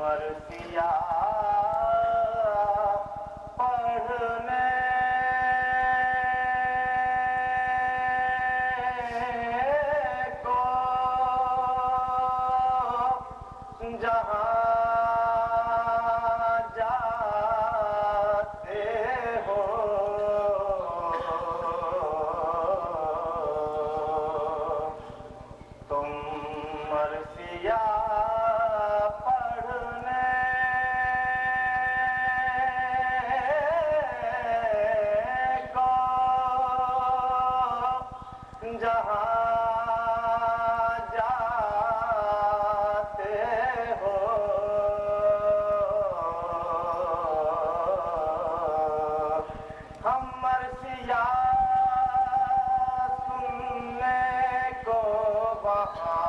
مرثیہ پڑھنے کو جہاں جاتے ہو تم مرثیہ پڑھنے کو جہاں جاتے ہو ہم مرثیہ سننے کو وہاں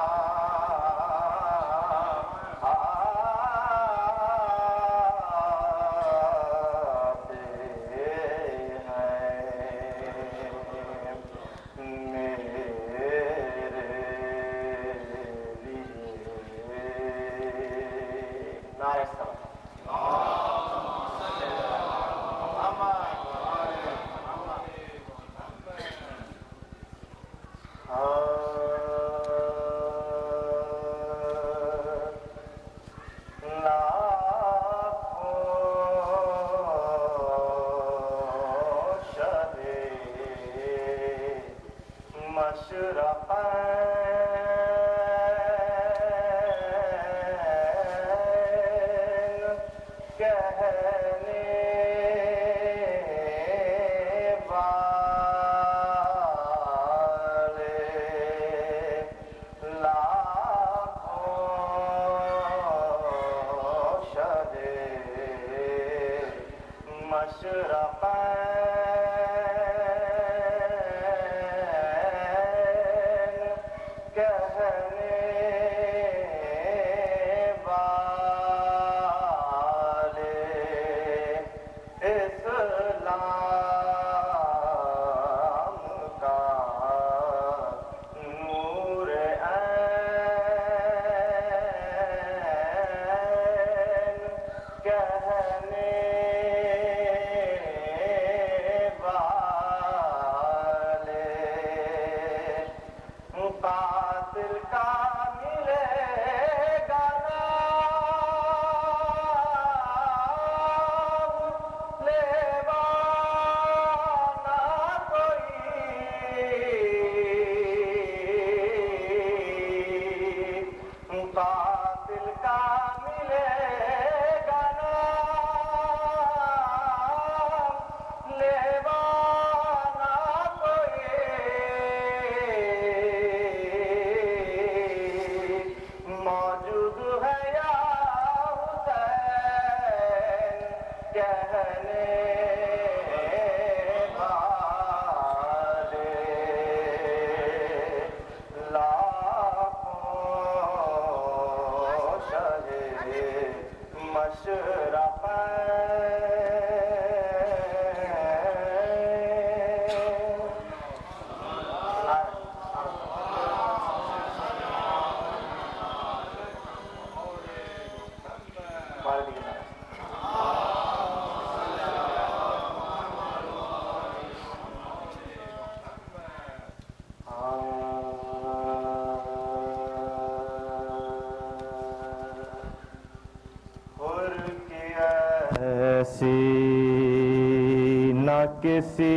نہ کسی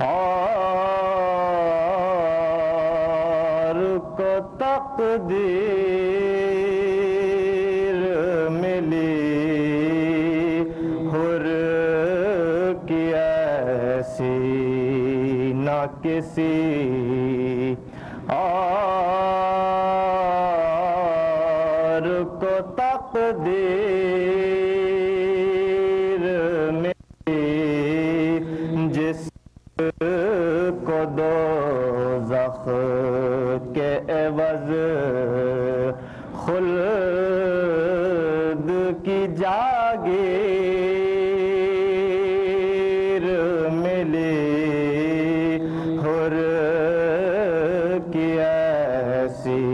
اور کو تقدیر ملی حر کی ایسی نہ کسی اور کو تقدیر ملی جس کو دوزخ کے عوض خلد کی جاگیر ملی حر کی ایسی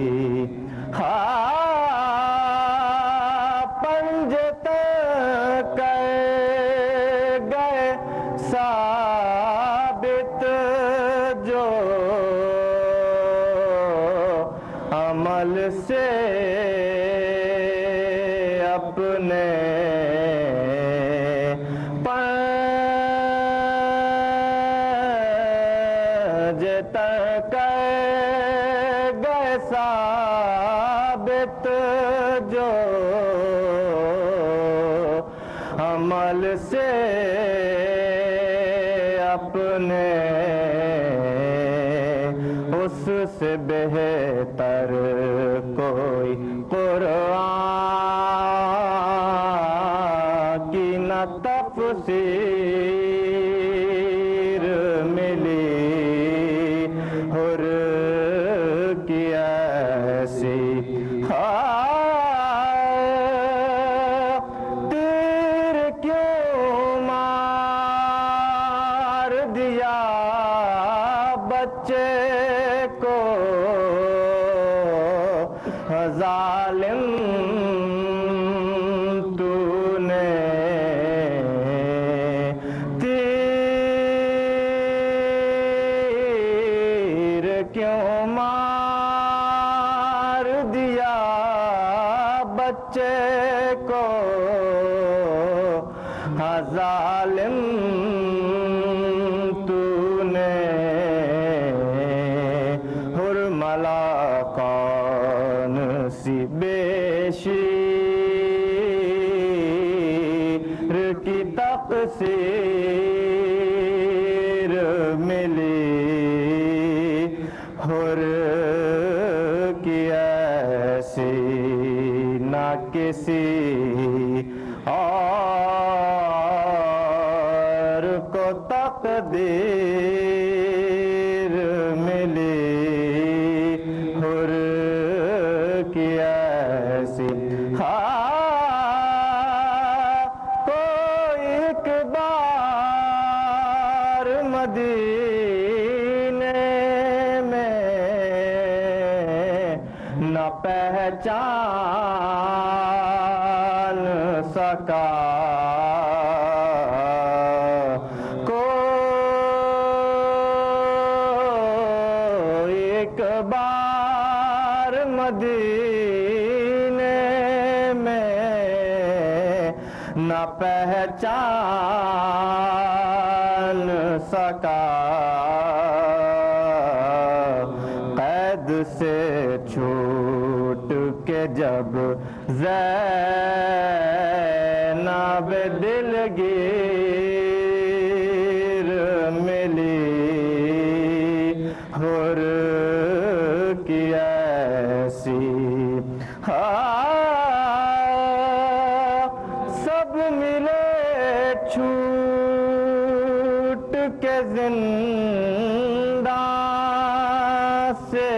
اپنے پنج تک گئے ثابت جو عمل سے اپنے اس سے بہتر کوئی قرآن کی نہ تفسیر ملی حر کی ایسی تیر کیوں مار دیا بچے کو ظالم تو نے تیر کیوں مار دیا بچے کو ظالم تو نے حرملا کون سی بے شیر کی تقصیر ملی حر کی ایسی نہ کسی اور کو تقدیر ملی حر کی ایسی کوئی ایک بار مدینے میں نہ پہچان سکا کوئی ایک بار مدینے میں نہ پہچان سکا قید سے چھوٹ کے جب زینب دلگیر ملی حر کی ایسی سب ملے چھوٹ کے زندان سے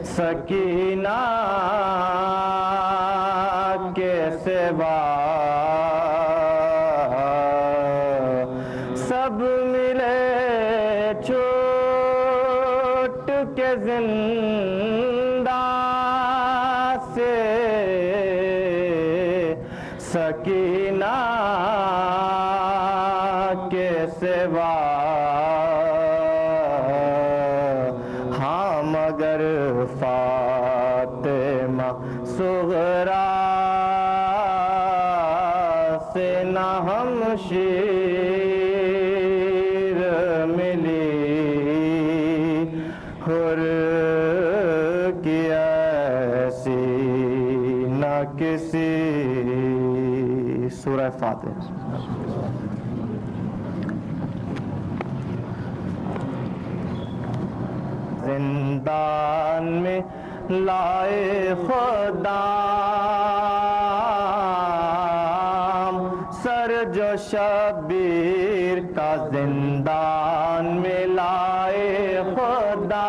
سکینہ کے سوا سب ملے چھوٹ کے زندان سے سکینہ کے سوا ہاں مگر فاطمہ صغریٰ سے نہ ہم شیر ملی حر کی ایسی نہ کسی سورہ فاتحہ زندان میں لائے خدا سر جو شبیر کا زندان میں لائے خدا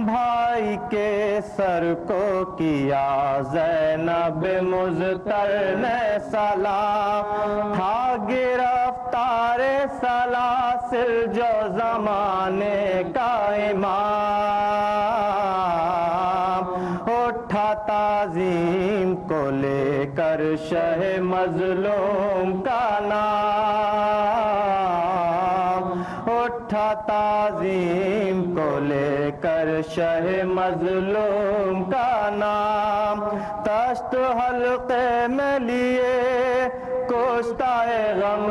بھائی کے سر کو کیا زینب مضطر نے سلام تھا گرفتار سلاسل جو زمانے کا امام اٹھا تعظیم کو لے کر شہ مظلوم کا نام اٹھا تعظیم کو لے کر شہ مظلوم کا نام تشت حلقے میں لیے کوشتائے غم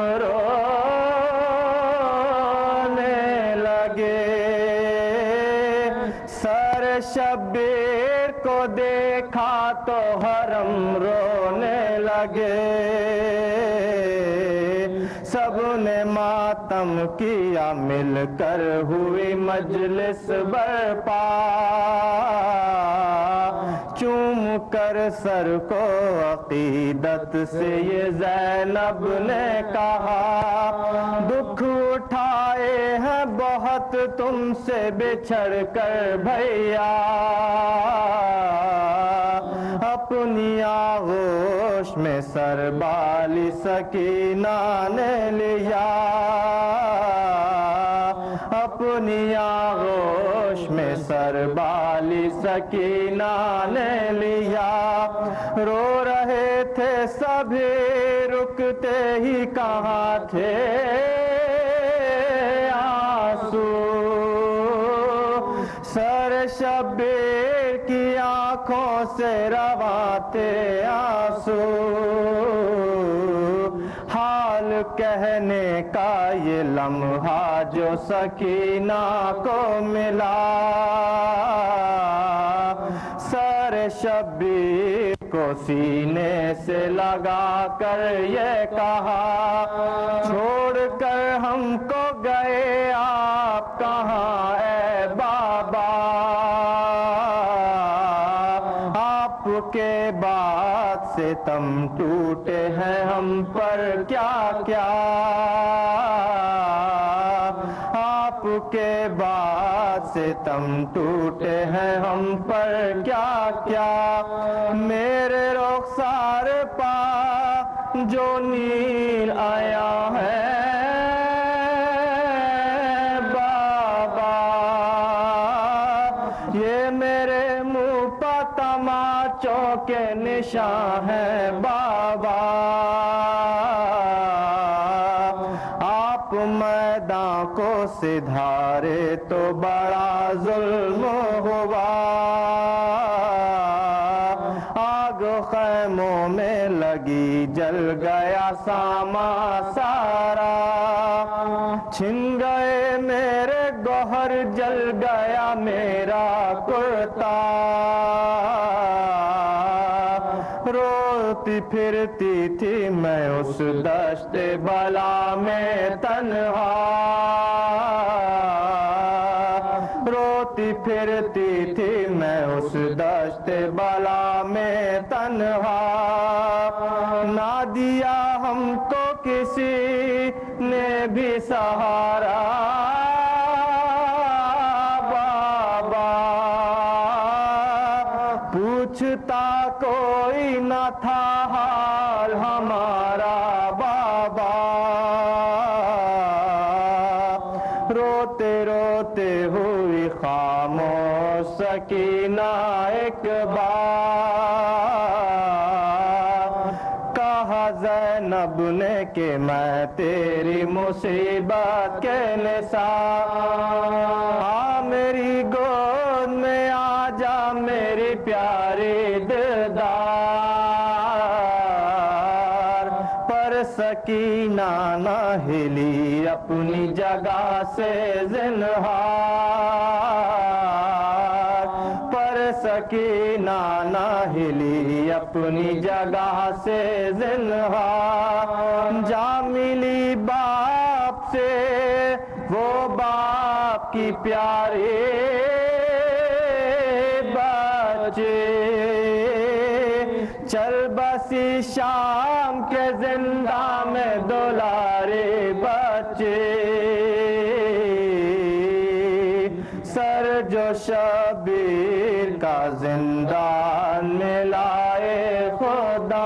رونے لگے سر شبیر کو دیکھا تو حرم رونے لگے سب نے ماتم کیا مل کر ہوئی مجلس برپا چوم کر سر کو عقیدت سے یہ زینب نے کہا دکھ اٹھائے ہیں بہت تم سے بچھڑ کر بھیا اپنی آغوش میں سر بالی سکینہ نے لیا اپنی آغوش میں سر بالی سکینہ نے لیا رو رہے تھے سبھی رکتے ہی کہاں تھے آنسو سر شبیر کی آنکھوں سے رواں تھے آنسو حال کہنے کا یہ لمحہ جو سکینہ کو ملا سر شبیر کو سینے سے لگا کر یہ کہا چھوڑ کر ہم کو گئے آپ کہاں اے بابا آپ کے بعد ستم ٹوٹے ہیں ہم پر کیا کیا آپ کے بعد ستم ٹوٹے ہیں ہم پر کیا کیا میرے رخسار پا جو نیل آیا ہے بابا یہ میرے منہ پہ تماچوں کے نشان ہیں بابا آپ میدان کو سدھارے تو بڑا ظلم ہوا آگ خیموں میں لگی جل گیا ساما سارا چھن گئے میرے گوہر جل گیا میرا کرتا روتی پھرتی تھی میں اس دشت بلا میں تنہا روتی پھرتی تھی میں اس دشت بلا میں تنہا نہ دیا ہم کو کسی نے بھی سہارا پوچھتا کوئی نہ تھا حال ہمارا بابا روتے روتے ہوئی خاموش سکینہ ایک بار کہا زینب نے کہ میں تیری مصیبت کے نثار میری گود میں آ جا میری پیاری دلدار پر سکینہ نہ ہلی اپنی جگہ سے زنہار پر سکینہ نہ ہلی اپنی جگہ سے زنہار جا ملی باپ سے وہ باپ کی پیاری چل بسی شام کے زندہ میں دولارے بچے سر جو شبیر کا زندان میں لائے خدا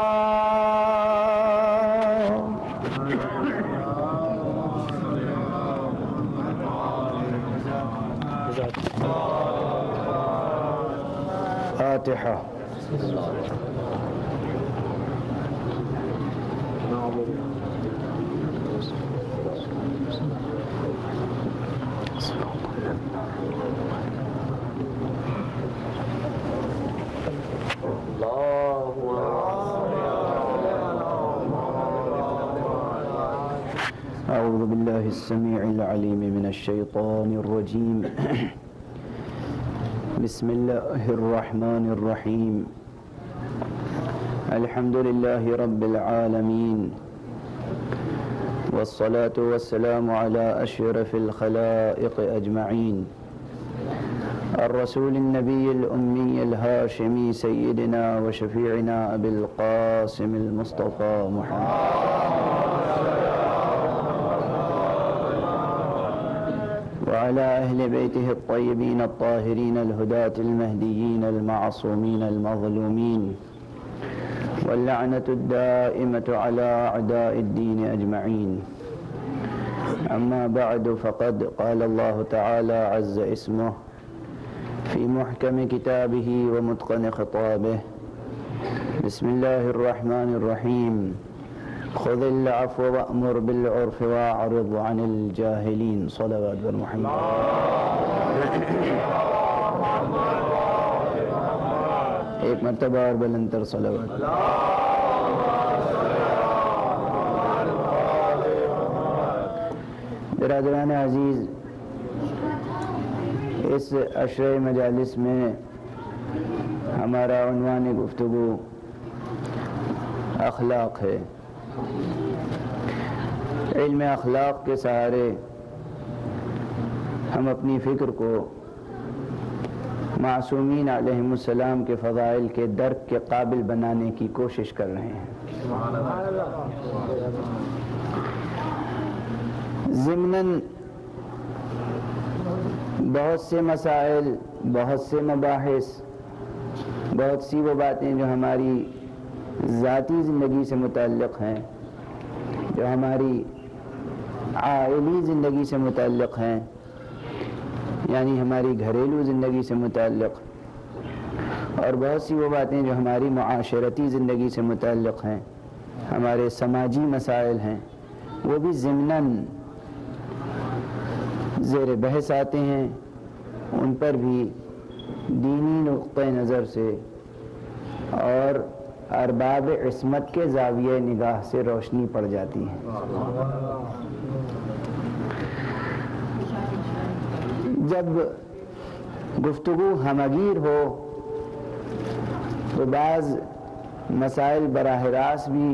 فاتحة أعوذ بالله السميع العليم من الشيطان الرجيم بسم الله الرحمن الرحيم الحمد لله رب العالمين والصلاة والسلام على أشرف الخلائق أجمعين الرسول النبي الأمي الهاشمي سيدنا وشفيعنا أبي القاسم المصطفى محمد وعلى أهل بيته الطيبين الطاهرين الهداة المهديين المعصومين المظلومين واللعنة الدائمة على أعداء الدين أجمعين أما بعد فقد قال الله تعالى عز اسمه في محكم كتابه ومتقن خطابه بسم الله الرحمن الرحيم خذ العفو وأمر بالعرف واعرض عن الجاهلين صلوات محمد ایک مرتبہ اور بلندر صلوات برادران عزیز، اس عشرہ مجالس میں ہمارا عنوان گفتگو اخلاق ہے۔ علم اخلاق کے سہارے ہم اپنی فکر کو معصومین علیہم السلام کے فضائل کے درک کے قابل بنانے کی کوشش کر رہے ہیں۔ ضمناً بہت سے مسائل، بہت سے مباحث، بہت سی وہ باتیں جو ہماری ذاتی زندگی سے متعلق ہیں، جو ہماری عائلی زندگی سے متعلق ہیں، یعنی ہماری گھریلو زندگی سے متعلق، اور بہت سی وہ باتیں جو ہماری معاشرتی زندگی سے متعلق ہیں، ہمارے سماجی مسائل ہیں، وہ بھی ضمناً زیر بحث آتے ہیں۔ ان پر بھی دینی نقطہ نظر سے اور ارباب عصمت کے زاویہ نگاہ سے روشنی پڑ جاتی ہے۔ جب گفتگو ہمگیر ہو تو بعض مسائل براہ راست بھی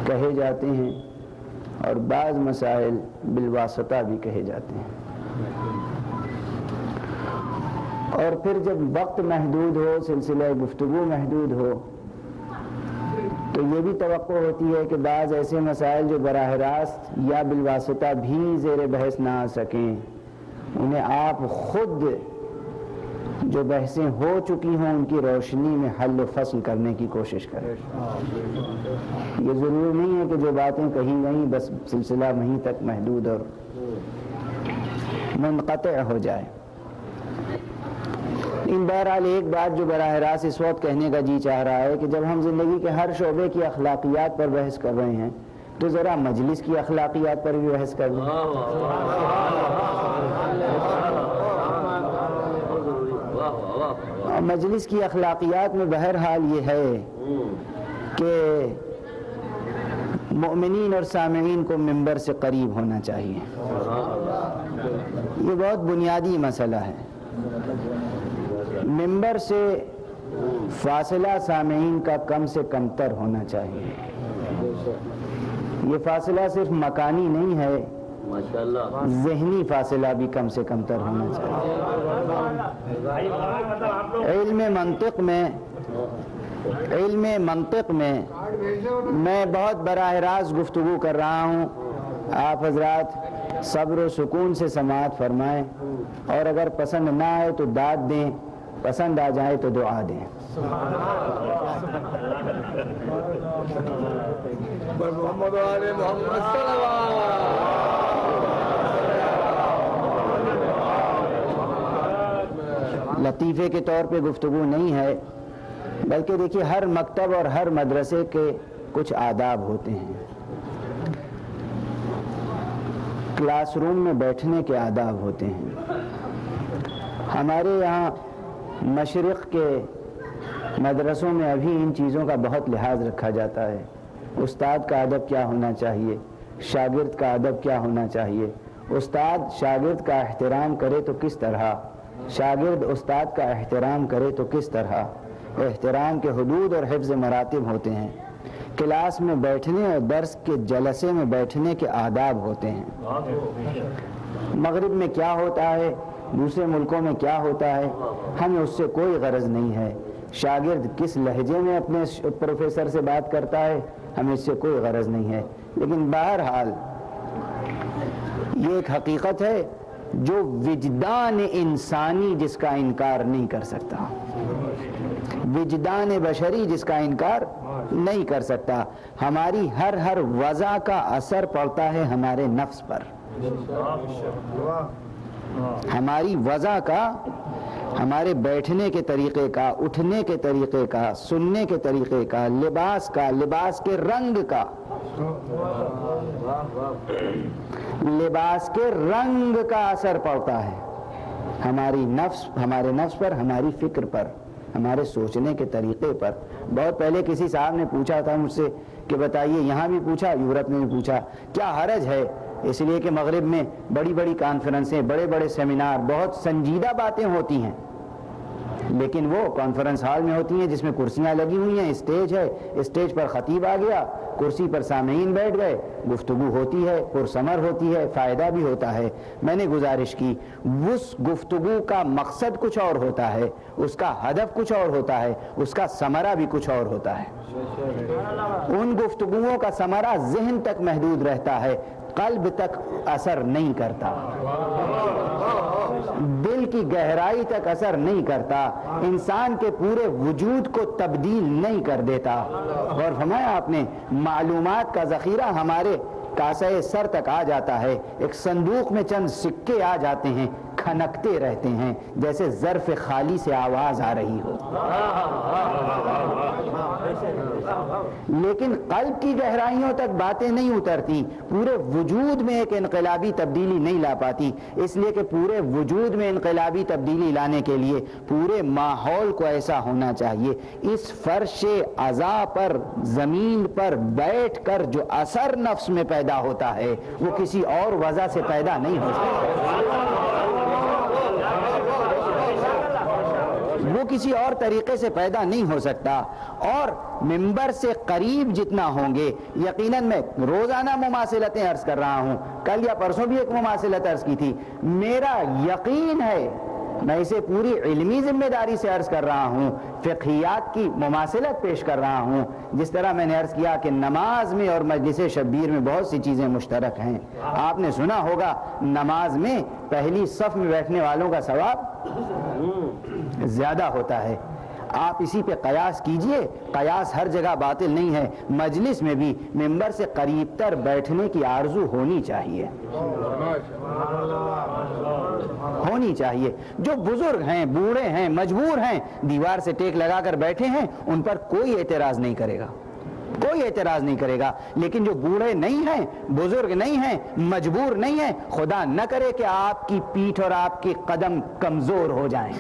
کہے جاتے ہیں اور بعض مسائل بالواسطہ بھی کہے جاتے ہیں، اور پھر جب وقت محدود ہو، سلسلہ گفتگو محدود ہو، تو یہ بھی توقع ہوتی ہے کہ بعض ایسے مسائل جو براہ راست یا بالواسطہ بھی زیر بحث نہ آ سکیں، انہیں آپ خود جو بحثیں ہو چکی ہوں ان کی روشنی میں حل و فصل کرنے کی کوشش کریں۔ یہ ضرور نہیں ہے کہ جو باتیں کہی گئیں بس سلسلہ وہیں تک محدود اور منقطع ہو جائے۔ ان بہرحال ایک بات جو براہ راست اس وقت کہنے کا جی چاہ رہا ہے کہ جب ہم زندگی کے ہر شعبے کی اخلاقیات پر بحث کر رہے ہیں تو ذرا مجلس کی اخلاقیات پر بھی بحث کر لیں۔ مجلس کی اخلاقیات میں بہرحال یہ ہے کہ مؤمنین اور سامعین کو ممبر سے قریب ہونا چاہیے۔ یہ بہت بنیادی مسئلہ ہے۔ ممبر سے فاصلہ سامعین کا کم سے کم تر ہونا چاہیے۔ یہ فاصلہ صرف مکانی نہیں ہے، ذہنی فاصلہ بھی کم سے کم تر ہونا چاہیے۔ علم منطق میں میں بہت براہ راست گفتگو کر رہا ہوں، آپ حضرات صبر و سکون سے سماعت فرمائیں، اور اگر پسند نہ آئے تو داد دیں، پسند آ جائے تو دعا دیں۔ محمد آل محمد لطیفے کے طور پہ گفتگو نہیں ہے، بلکہ دیکھیے ہر مکتب اور ہر مدرسے کے کچھ آداب ہوتے ہیں۔ کلاس روم میں بیٹھنے کے آداب ہوتے ہیں. ہمارے یہاں مشرق کے مدرسوں میں ابھی ان چیزوں کا بہت لحاظ رکھا جاتا ہے. استاد کا ادب کیا ہونا چاہیے, شاگرد کا ادب کیا ہونا چاہیے, استاد شاگرد کا احترام کرے تو کس طرح, شاگرد استاد کا احترام کرے تو کس طرح. احترام کے حدود اور حفظ مراتب ہوتے ہیں. کلاس میں بیٹھنے اور درس کے جلسے میں بیٹھنے کے آداب ہوتے ہیں. مغرب میں کیا ہوتا ہے, دوسرے ملکوں میں کیا ہوتا ہے, ہمیں اس سے کوئی غرض نہیں ہے. شاگرد کس لہجے میں اپنے پروفیسر سے بات کرتا ہے, ہمیں اس سے کوئی غرض نہیں ہے. لیکن بہرحال یہ ایک حقیقت ہے جو وجدان انسانی جس کا انکار نہیں کر سکتا, وجدان بشری جس کا انکار نہیں کر سکتا. ہماری ہر وضع کا اثر پڑتا ہے ہمارے نفس پر. ہماری وضع کا, ہمارے بیٹھنے کے طریقے کا, اٹھنے کے طریقے کا, سننے کے طریقے کا, لباس کا, لباس کے رنگ کا, لباس کے رنگ کا اثر پڑتا ہے ہماری نفس, ہمارے نفس پر, ہماری فکر پر, ہمارے سوچنے کے طریقے پر. بہت پہلے کسی صاحب نے پوچھا تھا مجھ سے کہ بتائیے, یہاں بھی پوچھا, یورپ میں بھی پوچھا, کیا حرج ہے, اس لیے کہ مغرب میں بڑی بڑی کانفرنسیں, بڑے بڑے سیمینار, بہت سنجیدہ باتیں ہوتی ہیں, لیکن وہ کانفرنس ہال میں ہوتی ہیں جس میں کرسیاں لگی ہوئی ہیں, اسٹیج ہے, اسٹیج پر خطیب آ گیا, کرسی پر سامعین بیٹھ گئے, گفتگو ہوتی ہے, پرثمر ہوتی ہے, فائدہ بھی ہوتا ہے. میں نے گزارش کی, اس گفتگو کا مقصد کچھ اور ہوتا ہے, اس کا ہدف کچھ اور ہوتا ہے, اس کا ثمرہ بھی کچھ اور ہوتا ہے. ان گفتگوؤں کا ثمرہ ذہن تک محدود رہتا ہے, قلب تک اثر نہیں کرتا, دل کی گہرائی تک اثر نہیں کرتا, انسان کے پورے وجود کو تبدیل نہیں کر دیتا. اور فرمایا آپ نے, معلومات کا ذخیرہ ہمارے کاسے سر تک آ جاتا ہے, ایک صندوق میں چند سکے آ جاتے ہیں, کھنکتے رہتے ہیں جیسے ظرف خالی سے آواز آ رہی ہو, لیکن قلب کی گہرائیوں تک باتیں نہیں اترتی, پورے وجود میں ایک انقلابی تبدیلی نہیں لا پاتی. اس لیے کہ پورے وجود میں انقلابی تبدیلی لانے کے لیے پورے ماحول کو ایسا ہونا چاہیے, اس فرش عزا پر, زمین پر بیٹھ کر جو اثر نفس میں پیدا ہوتا ہے وہ کسی اور وجہ سے پیدا نہیں ہو سکتا, وہ کسی اور طریقے سے پیدا نہیں ہو سکتا. اور منبر سے قریب جتنا ہوں گے, یقیناً میں روزانہ مماثلتیں عرض کر رہا ہوں, کل یا پرسوں بھی ایک مماثلت عرض کی تھی, میرا یقین ہے, میں اسے پوری علمی ذمہ داری سے عرض کر رہا ہوں, فقہیات کی مماثلت پیش کر رہا ہوں. جس طرح میں نے عرض کیا کہ نماز میں اور مجلس شبیر میں بہت سی چیزیں مشترک ہیں. آپ نے سنا ہوگا نماز میں پہلی صف میں بیٹھنے والوں کا ثواب زیادہ ہوتا ہے. آپ اسی پہ قیاس کیجئے, قیاس ہر جگہ باطل نہیں ہے. مجلس میں بھی ممبر سے قریب تر بیٹھنے کی آرزو ہونی چاہیے, ہونی چاہیے. جو بزرگ ہیں, بوڑھے ہیں, مجبور ہیں, دیوار سے ٹیک لگا کر بیٹھے ہیں, ان پر کوئی اعتراض نہیں کرے گا, کوئی اعتراض نہیں کرے گا. لیکن جو بوڑھے نہیں ہیں, بزرگ نہیں ہیں, مجبور نہیں ہیں, خدا نہ کرے کہ آپ کی پیٹھ اور آپ کے قدم کمزور ہو جائیں,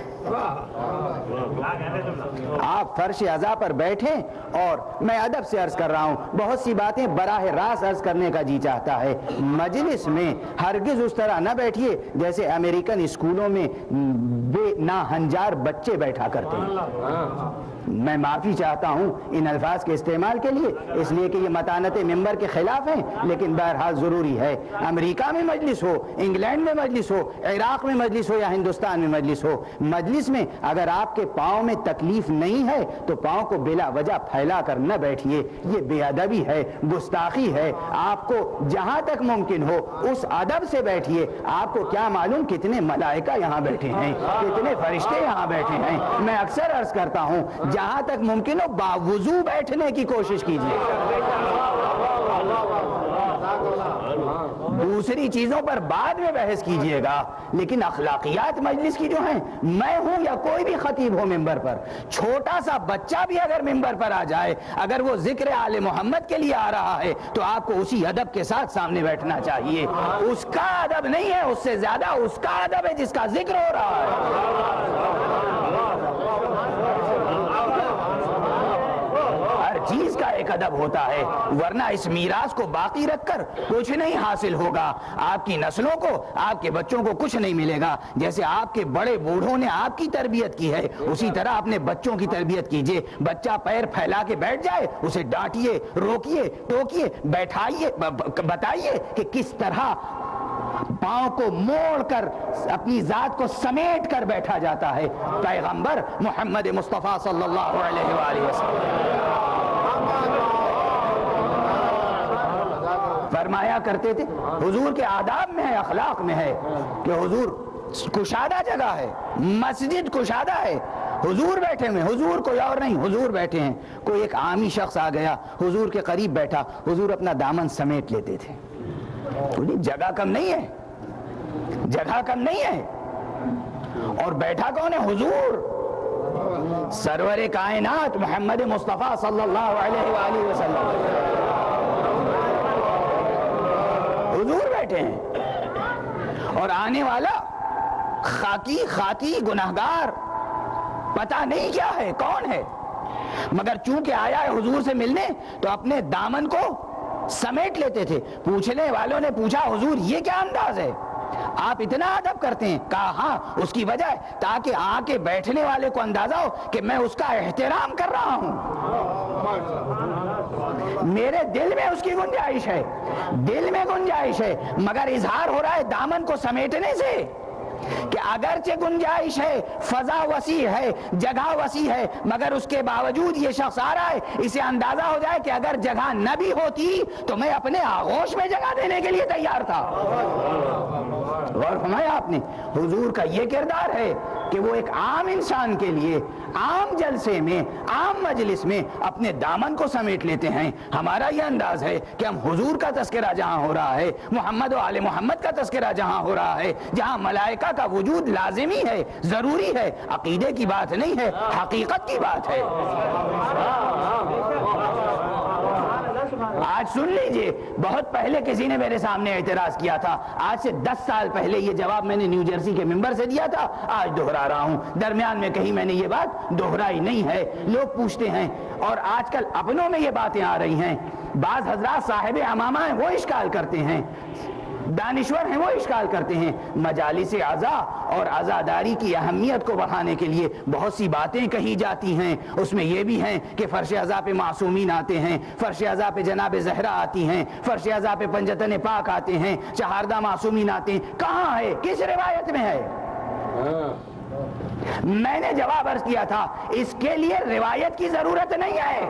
آپ فرش عزا پر بیٹھیں. اور میں ادب سے عرض کر رہا ہوں, بہت سی باتیں براہ راست عرض کرنے کا جی چاہتا ہے. مجلس میں ہرگز اس طرح نہ بیٹھیے جیسے امریکن اسکولوں میں بے ناہنجار بچے بیٹھا کرتے ہیں. میں معافی چاہتا ہوں ان الفاظ کے استعمال کے لیے, اس لیے کہ یہ متانت ممبر کے خلاف ہیں, لیکن بہرحال ضروری ہے. امریکہ میں مجلس ہو, انگلینڈ میں مجلس ہو, عراق میں مجلس ہو یا ہندوستان میں مجلس ہو, مجلس میں اگر آپ کے پاؤں میں تکلیف نہیں ہے تو پاؤں کو بلا وجہ پھیلا کر نہ بیٹھیے, یہ بے ادبی ہے, گستاخی ہے. آپ کو جہاں تک ممکن ہو اس ادب سے بیٹھیے. آپ کو کیا معلوم کتنے ملائکہ یہاں بیٹھے ہیں, کتنے فرشتے یہاں بیٹھے ہیں. میں اکثر عرض کرتا ہوں, جہاں تک ممکن ہو باوضو بیٹھنے کی کوشش کیجیے, دوسری چیزوں پر بعد میں بحث کیجئے گا، لیکن اخلاقیات مجلس کی جو ہیں، میں ہوں یا کوئی بھی خطیب ہو ممبر پر، چھوٹا سا بچہ بھی اگر ممبر پر آ جائے، اگر وہ ذکر آل محمد کے لیے آ رہا ہے تو آپ کو اسی ادب کے ساتھ سامنے بیٹھنا چاہیے. اس کا ادب نہیں ہے، اس سے زیادہ اس کا ادب ہے جس کا ذکر ہو رہا ہے. ہر چیز کا ایک ادب ہوتا ہے، ورنہ اس میراث کو باقی رکھ کر کچھ نہیں حاصل ہوگا. آپ کی نسلوں کو، آپ کے بچوں کو کچھ نہیں ملے گا. جیسے آپ کے بڑے بوڑھوں نے آپ کی تربیت کی ہے، اسی طرح اپنے بچوں کی تربیت کیجئے. بچہ پیر پھیلا کے بیٹھ جائے، اسے ڈانٹیے، روکیے، ٹوکیے، بیٹھائیے، بتائیے کہ کس طرح پاؤں کو موڑ کر اپنی ذات کو سمیٹ کر بیٹھا جاتا ہے. پیغمبر محمد مصطفیٰ صلی اللہ علیہ وآلہ وسلم فرمایا کرتے تھے، حضور کے آداب میں ہے، اخلاق میں ہے کہ حضور کشادہ جگہ ہے، مسجد کشادہ ہے، حضور بیٹھے ہوئے، حضور کوئی اور نہیں، حضور بیٹھے ہیں. کوئی ایک عامی شخص آ گیا، حضور کے قریب بیٹھا، حضور اپنا دامن سمیٹ لیتے تھے. جگہ کم نہیں ہے، جگہ کم نہیں ہے. اور بیٹھا کون ہے؟ حضور سرور کائنات محمد مصطفیٰ صلی اللہ علیہ وآلہ وسلم حضور بیٹھے ہیں. اور آنے والا خاکی گناہگار پتہ نہیں کیا ہے، کون ہے، مگر چونکہ آیا ہے حضور سے ملنے تو اپنے دامن کو سمیٹ لیتے تھے. پوچھنے والوں نے پوچھا، حضور یہ کیا انداز ہے، آپ اتنا ادب کرتے ہیں؟ کہا ہاں، اس کی وجہ ہے تاکہ آ کے بیٹھنے والے کو اندازہ ہو کہ میں اس کا احترام کر رہا ہوں. میرے دل میں اس کی گنجائش ہے، دل میں گنجائش ہے، مگر اظہار ہو رہا ہے دامن کو سمیٹنے سے کہ اگرچہ گنجائش ہے، فضا وسیع ہے، جگہ وسیع ہے، مگر اس کے باوجود یہ شخص آ رہا ہے، اسے اندازہ ہو جائے کہ اگر جگہ نہ بھی ہوتی تو میں اپنے آغوش میں جگہ دینے کے لیے تیار تھا. غور فرمایا آپ نے، حضور کا یہ کردار ہے کہ وہ ایک عام انسان کے لیے عام جلسے میں، عام مجلس میں اپنے دامن کو سمیٹ لیتے ہیں. ہمارا یہ انداز ہے کہ ہم حضور کا تذکرہ جہاں ہو رہا ہے، محمد و آل محمد کا تذکرہ جہاں ہو رہا ہے، جہاں ملائکہ کا وجود لازمی ہے، ضروری ہے، عقیدے کی بات نہیں ہے، حقیقت کی بات ہے. آج سن لیجئے، بہت پہلے کسی نے میرے سامنے اعتراض کیا تھا، آج سے 10 سال پہلے یہ جواب میں نے نیو جرسی کے ممبر سے دیا تھا، آج دہرا رہا ہوں. درمیان میں کہیں میں نے یہ بات دہرائی نہیں ہے. لوگ پوچھتے ہیں، اور آج کل اپنوں میں یہ باتیں آ رہی ہیں، بعض حضرات صاحب امامہ ہیں وہ اشکال کرتے ہیں، دانشور ہیں وہ اشکال کرتے ہیں. مجالس عزا اور عزاداری کی اہمیت کو بڑھانے کے لیے بہت سی باتیں کہی جاتی ہیں. اس میں یہ بھی ہیں کہ فرش عزا پہ معصومین آتے ہیں، فرش عزا پہ جناب زہرا آتی ہیں، فرش عزا پہ پنجتن پاک آتے ہیں، چہاردہ معصومین آتے ہیں. کہاں ہے؟ کس روایت میں ہے؟ میں نے جواب عرض کیا تھا، اس کے لیے روایت کی ضرورت نہیں ہے،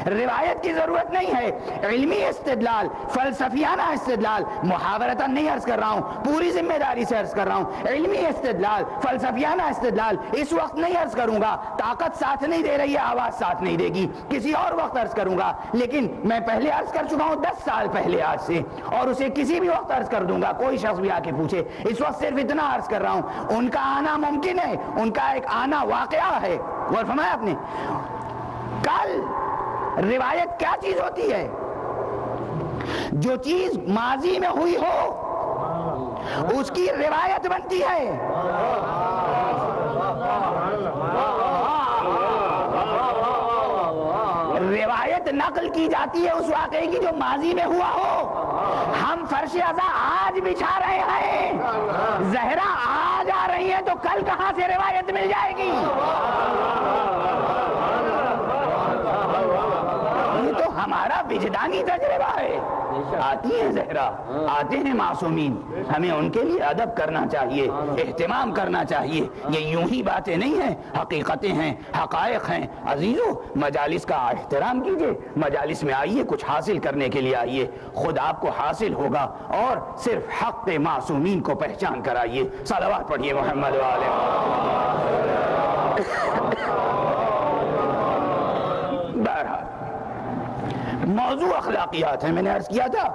روایت کی ضرورت نہیں ہے. علمی استدلال، فلسفیانہ استدلال، محاورتاً نہیں عرض کر رہا ہوں، پوری ذمہ داری سے عرض کر رہا ہوں. علمی استدلال، فلسفیانہ استدلال اس وقت نہیں عرض کروں گا، طاقت ساتھ نہیں دے رہی ہے، آواز ساتھ نہیں دے گی، کسی اور وقت عرض کروں گا. لیکن میں پہلے عرض کر چکا ہوں 10 سال پہلے آج سے، اور اسے کسی بھی وقت عرض کر دوں گا، کوئی شخص بھی آ کے پوچھے. اس وقت صرف اتنا عرض کر رہا ہوں، ان کا آنا ممکن ہے، ان کا ایک آنا واقعہ ہے. غور فرمایا آپ نے. کل روایت کیا چیز ہوتی ہے؟ جو چیز ماضی میں ہوئی ہو اس کی روایت بنتی ہے. روایت نقل کی جاتی ہے اس واقعے کی جو ماضی میں ہوا ہو. ہم فرش عزا آج بچھا رہے ہیں، زہرا آج آ رہی ہے، تو کل کہاں سے روایت مل جائے گی؟ یہ تو ہمارا وجدانی تجربہ ہے. آتی ہیں زہرا، آتے ہیں معصومین، ہمیں ان کے لیے ادب کرنا چاہیے، اہتمام کرنا چاہیے. یہ یوں ہی باتیں نہیں ہیں، حقیقتیں ہیں، حقائق ہیں. عزیزو، مجالس کا احترام کیجئے، مجالس میں آئیے، کچھ حاصل کرنے کے لیے آئیے، خود آپ کو حاصل ہوگا. اور صرف حق معصومین کو پہچان کر آئیے. صلوات پڑھیے محمد والے. بہرحال موضوع اخلاقیات ہے. میں نے عرض کیا تھا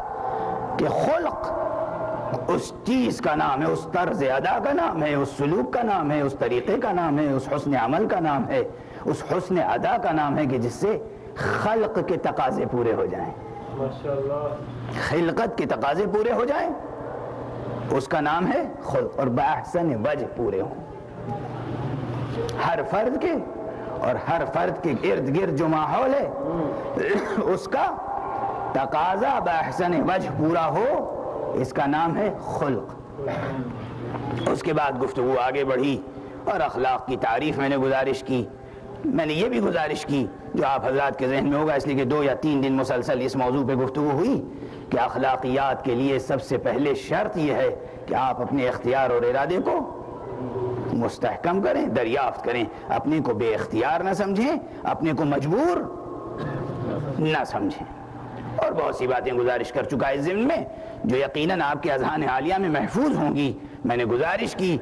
کہ خلق اس چیز کا نام ہے، اس طرز ادا کا نام ہے، اس سلوک کا نام ہے، اس طریقے کا نام ہے، اس حسن عمل کا نام ہے، اس حسن ادا کا نام ہے کہ جس سے خلق کے تقاضے پورے ہو جائیں. خلقت کے تقاضے پورے ہو جائیں، اس کا نام ہے خلق. اور بأحسن وجہ پورے ہوں ہر فرد کے، اور ہر فرد کے ارد گرد جو ماحول ہے اس کا تقاضا بأحسن وجہ پورا ہو، اس کا نام ہے خلق. اس کے بعد گفتگو آگے بڑھی اور اخلاق کی تعریف میں نے گزارش کی. میں نے یہ بھی گزارش کی جو آپ حضرات کے ذہن میں ہوگا، اس لیے کہ 2 یا 3 دن مسلسل اس موضوع پہ گفتگو ہوئی کہ اخلاقیات کے لیے سب سے پہلے شرط یہ ہے کہ آپ اپنے اختیار اور ارادے کو مستحکم کریں، دریافت کریں، اپنے کو بے اختیار نہ سمجھیں، اپنے کو مجبور نہ سمجھیں. اور بہت سی باتیں گزارش کر چکا ہے اس ضمن میں جو یقیناً آپ کے اذہان عالیہ میں محفوظ ہوں گی. میں نے گزارش کی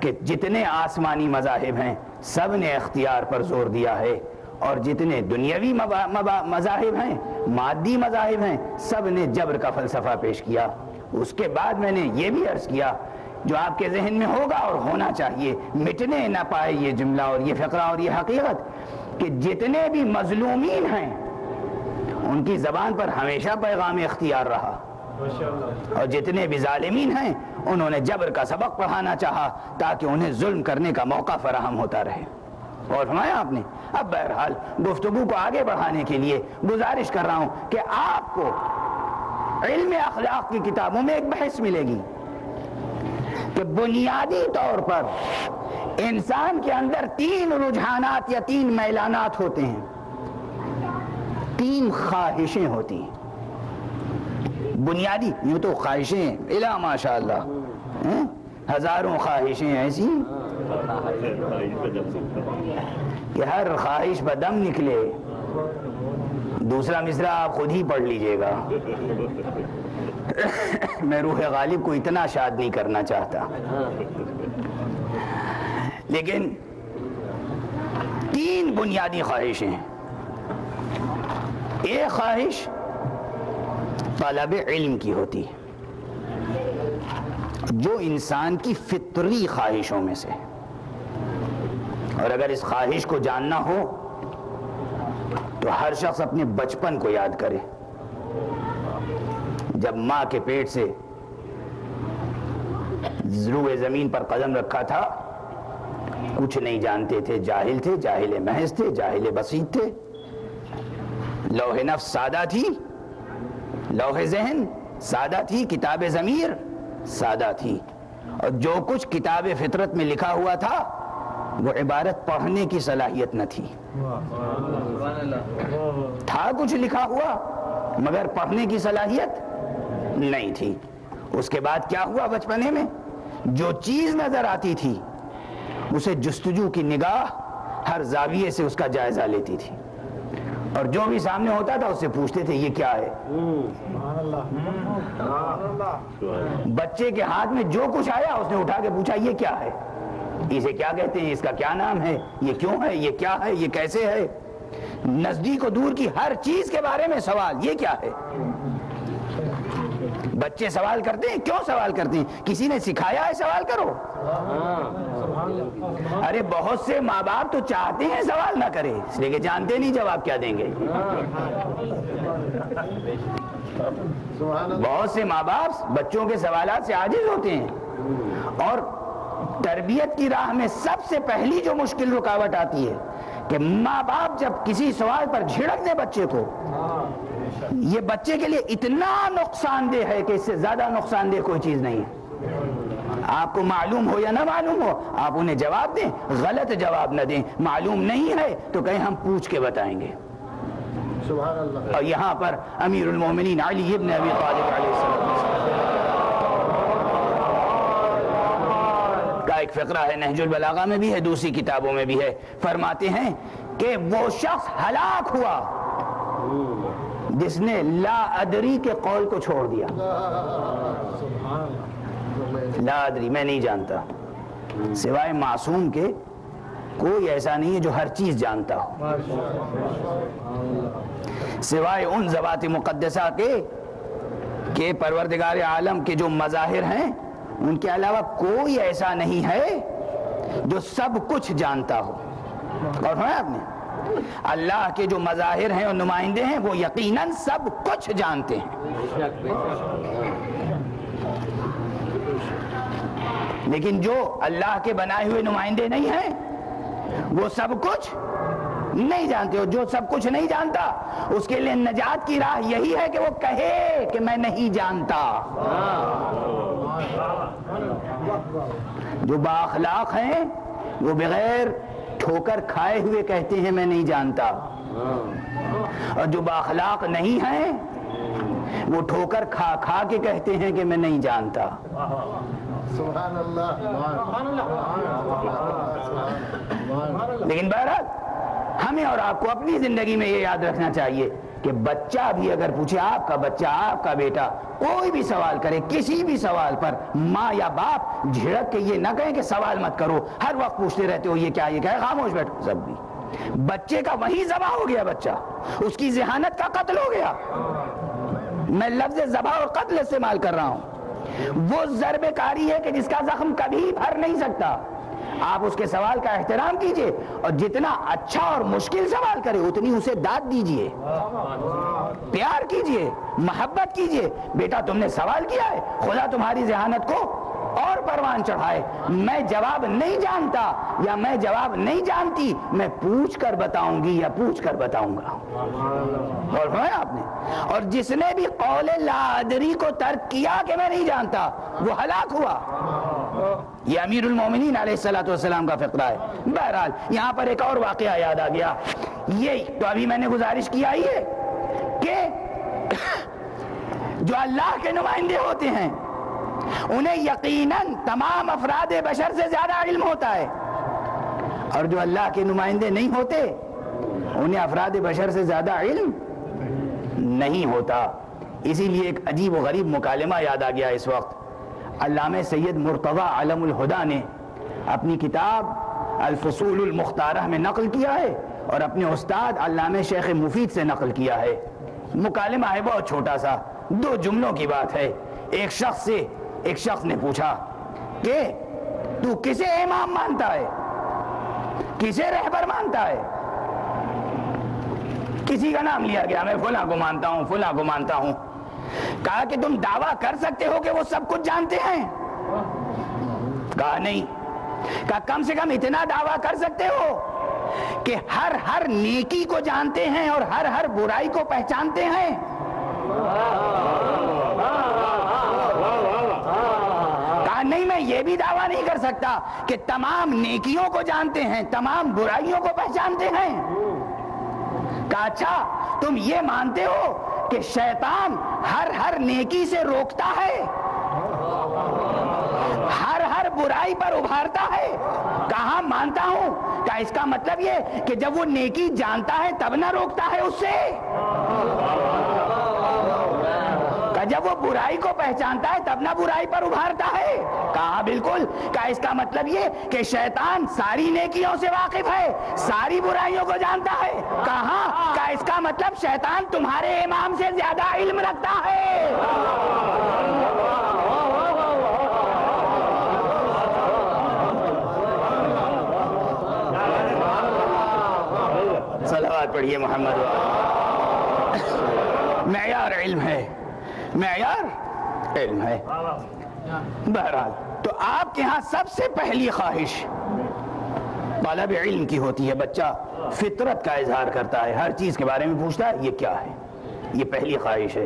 کہ جتنے آسمانی مذاہب ہیں سب نے اختیار پر زور دیا ہے، اور جتنے دنیاوی مذاہب ہیں، مادی مذاہب ہیں، سب نے جبر کا فلسفہ پیش کیا. اس کے بعد میں نے یہ بھی عرض کیا جو آپ کے ذہن میں ہوگا اور ہونا چاہیے، مٹنے نہ پائے یہ جملہ اور یہ فقرہ اور یہ حقیقت، کہ جتنے بھی مظلومین ہیں ان کی زبان پر ہمیشہ پیغام اختیار رہا، اور جتنے بھی ظالمین ہیں انہوں نے جبر کا سبق پڑھانا چاہا تاکہ انہیں ظلم کرنے کا موقع فراہم ہوتا رہے. اور فرمایا آپ نے. اب بہرحال گفتگو کو آگے بڑھانے کے لیے گزارش کر رہا ہوں کہ آپ کو علم اخلاق کی کتابوں میں ایک بحث ملے گی کہ بنیادی طور پر انسان کے اندر 3 رجحانات یا 3 میلانات ہوتے ہیں، 3 خواہشیں ہوتی ہیں بنیادی. یوں تو خواہشیں الا ماشاء اللہ ہزاروں خواہشیں ایسی کہ ہر خواہش بدم نکلے. دوسرا مصرع آپ خود ہی پڑھ لیجئے گا. میں روح غالب کو اتنا شاد نہیں کرنا چاہتا، لیکن 3 بنیادی خواہشیں ہیں. ایک خواہش طلب علم کی ہوتی ہے جو انسان کی فطری خواہشوں میں سے، اور اگر اس خواہش کو جاننا ہو تو ہر شخص اپنے بچپن کو یاد کرے. جب ماں کے پیٹ سے روئے زمین پر قدم رکھا تھا کچھ نہیں جانتے تھے، جاہل محض تھے، جاہل بسیط تھے. لوح نفس سادہ تھی، لوح ذہن سادہ تھی، کتاب ضمیر سادہ تھی، اور جو کچھ کتاب فطرت میں لکھا ہوا تھا وہ عبارت پڑھنے کی صلاحیت نہ تھی. تھا کچھ لکھا ہوا مگر پڑھنے کی صلاحیت نہیں تھی. اس کے بعد کیا ہوا؟ بچپنے میں جو چیز نظر آتی تھی اسے جستجو کی نگاہ ہر زاویے سے اس کا جائزہ لیتی تھی، اور جو بھی سامنے ہوتا تھا اس سے پوچھتے تھے یہ کیا ہے. بچے کے ہاتھ میں جو کچھ آیا اس نے اٹھا کے پوچھا یہ کیا ہے، اسے کیا کہتے ہیں، اس کا کیا نام ہے، یہ کیوں ہے، یہ کیا ہے، یہ کیسے ہے. نزدیک و دور کی ہر چیز کے بارے میں سوال، یہ کیا ہے. بچے سوال کرتے ہیں. کیوں سوال کرتے ہیں؟ کسی نے سکھایا ہے سوال کرو؟ ارے بہت سے ماں باپ تو چاہتے ہیں سوال نہ کرے، اس لیے کہ جانتے نہیں جواب کیا دیں گے. بہت سے ماں باپ بچوں کے سوالات سے عاجز ہوتے ہیں. اور تربیت کی راہ میں سب سے پہلی جو مشکل رکاوٹ آتی ہے کہ ماں باپ جب کسی سوال پر جھڑک دے بچے کو، یہ بچے کے لیے اتنا نقصان دہ ہے کہ اس سے زیادہ نقصان دہ کوئی چیز نہیں ہے. آپ کو معلوم ہو یا نہ معلوم ہو آپ انہیں جواب دیں، غلط جواب نہ دیں. معلوم نہیں ہے تو کہیں ہم پوچھ کے بتائیں گے. سبحان اللہ. اور یہاں پر امیر المومنین علی ابن ابی طالب علیہ السلام کا ایک فقرہ ہے، نہج البلاغہ میں بھی ہے، دوسری کتابوں میں بھی ہے. فرماتے ہیں کہ وہ شخص ہلاک ہوا جس نے لا ادری کے قول کو چھوڑ دیا. لا ادری، میں نہیں جانتا. سوائے معصوم کے کوئی ایسا نہیں ہے جو ہر چیز جانتا ہو. سوائے ان ذوات مقدسہ کے پروردگار عالم کے جو مظاہر ہیں ان کے علاوہ کوئی ایسا نہیں ہے جو سب کچھ جانتا ہو. اور ہے آپ نے اللہ کے جو مظاہر ہیں اور نمائندے ہیں وہ یقیناً سب کچھ جانتے ہیں. لیکن جو اللہ کے بنائے ہوئے نمائندے نہیں ہیں وہ سب کچھ نہیں جانتے. اور جو سب کچھ نہیں جانتا اس کے لیے نجات کی راہ یہی ہے کہ وہ کہے کہ میں نہیں جانتا. جو بااخلاق ہیں وہ بغیر ٹھوکر کھائے ہوئے کہتے ہیں میں نہیں جانتا, اور جو بااخلاق نہیں ہیں وہ ٹھوکر کھا کھا کے کہتے ہیں کہ میں نہیں جانتا. سبحان اللہ. لیکن بہرحال ہمیں اور آپ کو اپنی زندگی میں یہ یاد رکھنا چاہیے کہ بچہ بھی اگر پوچھے, آپ کا بچہ, آپ کا بیٹا کوئی بھی سوال کرے کسی بھی سوال پر, ماں یا باپ جھڑک کے یہ نہ کہیں کہ سوال مت کرو, ہر وقت پوچھتے رہتے ہو یہ کیا یہ کیا, خاموش بیٹھو. سب بھی بچے کا وہی ذبح ہو گیا, بچہ اس کی ذہانت کا قتل ہو گیا. میں لفظ ذبح اور قتل استعمال کر رہا ہوں. وہ ضرب کاری ہے کہ جس کا زخم کبھی بھر نہیں سکتا. آپ اس کے سوال کا احترام کیجئے اور جتنا اچھا اور مشکل سوال کرے اتنی اسے داد دیجئے, پیار کیجئے, محبت کیجئے. بیٹا تم نے سوال کیا ہے, خدا تمہاری ذہانت کو اور پروان چڑھائے. میں جواب نہیں جانتا یا میں جواب نہیں جانتی, میں پوچھ کر بتاؤں گی یا پوچھ کر بتاؤں گا. اور سنا آپ نے, اور جس نے بھی قول لا ادری کو ترک کیا کہ میں نہیں جانتا وہ ہلاک ہوا. یہ امیر المومنین علیہ الصلوۃ والسلام کا فقرہ ہے. بہرحال یہاں پر ایک اور واقعہ یاد آ گیا. یہ تو ابھی میں نے گزارش کیا ہی ہے کہ جو اللہ کے نمائندے ہوتے ہیں انہیں یقیناً تمام افراد بشر سے زیادہ علم ہوتا ہے, اور جو اللہ کے نمائندے نہیں ہوتے انہیں افراد بشر سے زیادہ علم نہیں ہوتا. اسی لیے ایک عجیب و غریب مکالمہ یاد آ گیا اس وقت. علامہ سید مرتضی علم الہدیٰ نے اپنی کتاب الفصول المختارہ میں نقل کیا ہے اور اپنے استاد علامہ شیخ مفید سے نقل کیا ہے. مکالمہ ہے بہت چھوٹا سا, 2 جملوں کی بات ہے. ایک شخص نے پوچھا کہ تو کسے امام مانتا ہے, کسے رہبر مانتا ہے؟ کسی کا نام لیا گیا, میں فلاں کو مانتا ہوں, فلاں کو مانتا ہوں. کہا کہ تم دعویٰ کر سکتے ہو کہ وہ سب کچھ جانتے ہیں؟ کہا نہیں. کہا کم سے کم اتنا دعویٰ کر سکتے ہو کہ ہر نیکی کو جانتے ہیں اور ہر برائی کو پہچانتے ہیں؟ کہا نہیں, میں یہ بھی دعویٰ نہیں کر سکتا کہ تمام نیکیوں کو جانتے ہیں, تمام برائیوں کو پہچانتے ہیں. کہا اچھا تم یہ مانتے ہو کہ شیطان ہر نیکی سے روکتا ہے, ہر برائی پر ابھارتا ہے؟ کہاں مانتا ہوں. کیا اس کا مطلب یہ کہ جب وہ نیکی جانتا ہے تب نہ روکتا ہے اس سے؟ کہ جب وہ برائی کو پہچانتا ہے تب نہ برائی پر ابھارتا ہے؟ کہا بالکل. کیا اس کا مطلب یہ کہ شیطان ساری نیکیوں سے واقف ہے, ساری برائیوں کو جانتا ہے؟ کہاں. کیا اس کا مطلب شیطان تمہارے امام سے زیادہ علم رکھتا ہے؟ صلوات پڑھیے محمد. معیار علم ہے, معیار علم ہے. بہرحال تو آپ کے ہاں سب سے پہلی خواہش طلب علم کی ہوتی ہے. بچہ فطرت کا اظہار کرتا ہے, ہر چیز کے بارے میں پوچھتا ہے یہ کیا ہے, یہ پہلی خواہش ہے.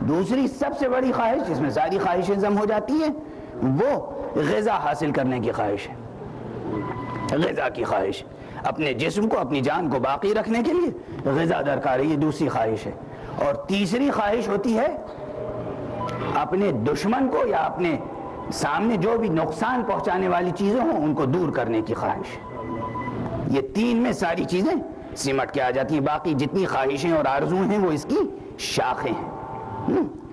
دوسری سب سے بڑی خواہش جس میں ساری خواہشیں ضم ہو جاتی ہیں وہ غذا حاصل کرنے کی خواہش ہے. غذا کی خواہش, اپنے جسم کو, اپنی جان کو باقی رکھنے کے لیے غذا درکار ہے, یہ دوسری خواہش ہے. اور تیسری خواہش ہوتی ہے اپنے دشمن کو یا اپنے سامنے جو بھی نقصان پہنچانے والی چیزیں ہوں ان کو دور کرنے کی خواہش. یہ 3 میں ساری چیزیں سمٹ کے آ جاتی ہیں. باقی جتنی خواہشیں اور آرزویں ہیں وہ اس کی شاخیں ہیں.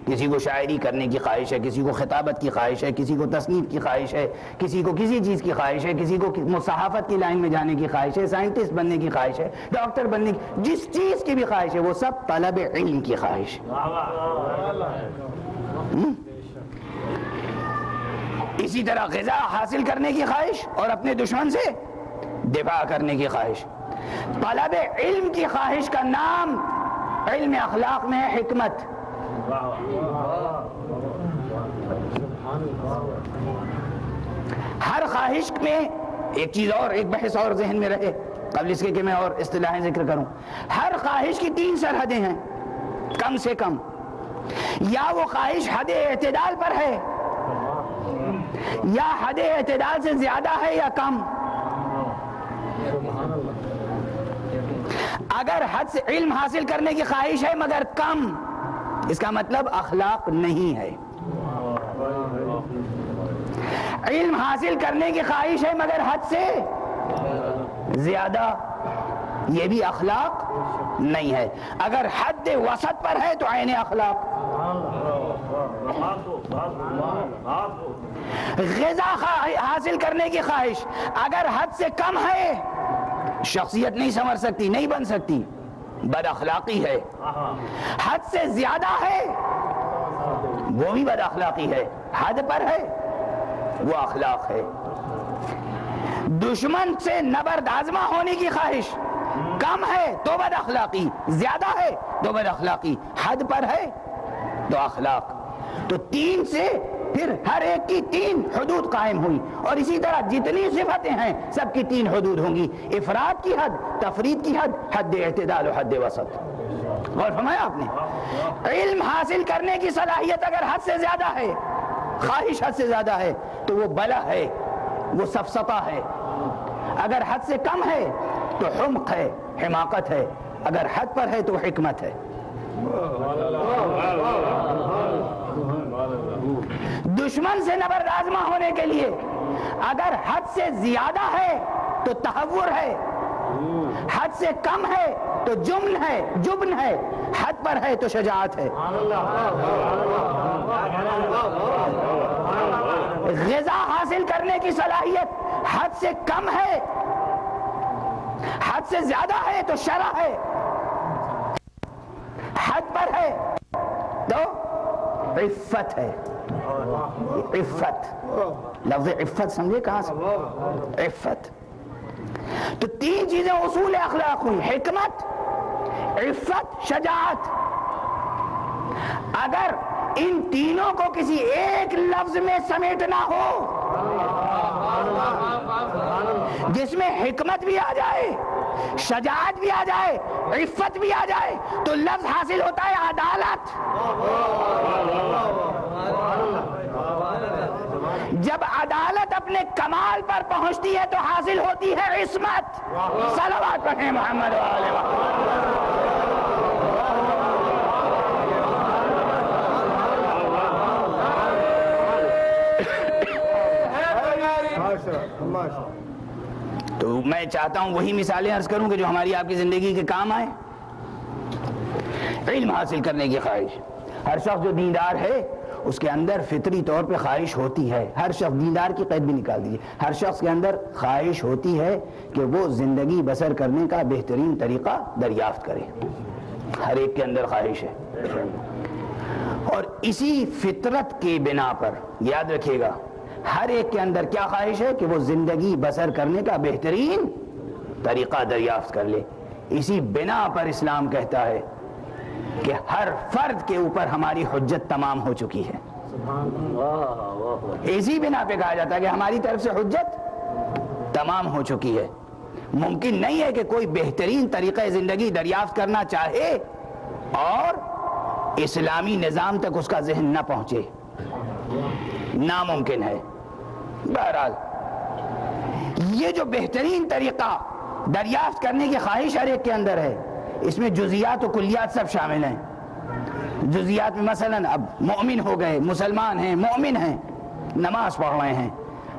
کسی کو شاعری کرنے کی خواہش ہے، کسی کو خطابت کی خواہش ہے، کسی کو تصنیف کی خواہش ہے، کسی کو کسی چیز کی خواہش ہے، کسی کو صحافت کی لائن میں جانے کی خواہش ہے، سائنٹسٹ بننے کی خواہش ہے، ڈاکٹر بننے کی، جس چیز کی بھی خواہش ہے وہ سب طلب علم کی خواہش ہے۔ اسی طرح غذا حاصل کرنے کی خواہش اور اپنے دشمن سے دفاع کرنے کی خواہش۔ طلب علم کی خواہش کا نام علم اخلاق میں ہے حکمت۔ ہر خواہش میں ایک چیز اور، ایک بحث اور ذہن میں رہے قبل اس کے کہ میں اور اصطلاحیں ذکر کروں، ہر خواہش کی 3 سرحدیں ہیں کم سے کم۔ یا وہ خواہش حد اعتدال پر ہے، یا حد اعتدال سے زیادہ ہے یا کم۔ اگر حد سے علم حاصل کرنے کی خواہش ہے مگر کم، اس کا مطلب اخلاق نہیں ہے۔ علم حاصل کرنے کی خواہش ہے مگر حد سے زیادہ، یہ بھی اخلاق نہیں ہے۔ اگر حد وسط پر ہے تو عین اخلاق۔ غذا حاصل کرنے کی خواہش اگر حد سے کم ہے، شخصیت نہیں سنور سکتی، نہیں بن سکتی، بد اخلاقی ہے۔ حد سے زیادہ ہے وہ بھی بد اخلاقی ہے، حد پر ہے وہ اخلاق ہے۔ دشمن سے نبرد آزما ہونے کی خواہش کم ہے تو بد اخلاقی، زیادہ ہے تو بد اخلاقی، حد پر ہے تو اخلاق۔ تو 3 سے پھر ہر ایک کی 3 حدود قائم ہوئی، اور اسی طرح جتنی صفتیں ہیں سب کی 3 حدود ہوں گی، افراد کی حد، تفرید کی حد، حد اعتدال و حد وسط۔ غور فرمایا آپ نے؟ علم حاصل کرنے کی صلاحیت اگر حد سے زیادہ ہے، خواہش حد سے زیادہ ہے تو وہ بلا ہے، وہ سفسطہ ہے۔ اگر حد سے کم ہے تو حمق ہے، حماقت ہے، اگر حد پر ہے تو حکمت ہے۔ دشمن سے نبرد آزما ہونے کے لیے اگر حد سے زیادہ ہے تو تہور ہے، حد سے کم ہے تو جبن ہے، حد پر ہے تو شجاعت ہے۔ غذا حاصل کرنے کی صلاحیت حد سے کم ہے، حد سے زیادہ ہے تو شرع ہے، حد پر ہے تو عفت ہے۔ عفت، لفظ عفت سمجھے کہاں سے؟ عفت۔ تو 3 چیزیں اصول اخلاق ہوئی، حکمت، عفت، شجاعت۔ اگر ان تینوں کو کسی ایک لفظ میں سمیٹنا ہو جس میں حکمت بھی آ جائے، شجاعت بھی آ جائے، عفت بھی آ جائے، تو لفظ حاصل ہوتا ہے عدالت۔ جب عدالت اپنے کمال پر پہنچتی ہے تو حاصل ہوتی ہے عصمت۔ صلوات پڑھیں محمد و آلہ محمد۔ تو میں چاہتا ہوں وہی مثالیں عرض کروں کہ جو ہماری آپ کی زندگی کے کام آئے۔ علم حاصل کرنے کی خواہش، ہر شخص جو دیندار ہے اس کے اندر فطری طور پہ خواہش ہوتی ہے، ہر شخص، دیندار کی قید بھی نکال دیجیے، ہر شخص کے اندر خواہش ہوتی ہے کہ وہ زندگی بسر کرنے کا بہترین طریقہ دریافت کرے، ہر ایک کے اندر خواہش ہے۔ اور اسی فطرت کی بنا پر یاد رکھیے گا، ہر ایک کے اندر کیا خواہش ہے کہ وہ زندگی بسر کرنے کا بہترین طریقہ دریافت کر لے۔ اسی بنا پر اسلام کہتا ہے کہ ہر فرد کے اوپر ہماری حجت تمام ہو چکی ہے۔ اسی بنا پہ کہا جاتا ہے کہ ہماری طرف سے حجت تمام ہو چکی ہے۔ ممکن نہیں ہے کہ کوئی بہترین طریقہ زندگی دریافت کرنا چاہے اور اسلامی نظام تک اس کا ذہن نہ پہنچے، ناممکن ہے۔ بہرحال یہ جو بہترین طریقہ دریافت کرنے کی خواہش ہر ایک کے اندر ہے، اس میں جزیات و کلیات سب شامل ہیں۔ جزیات میں مثلا اب مومن ہو گئے، مسلمان ہیں، مومن ہیں، نماز پڑھ رہے ہیں،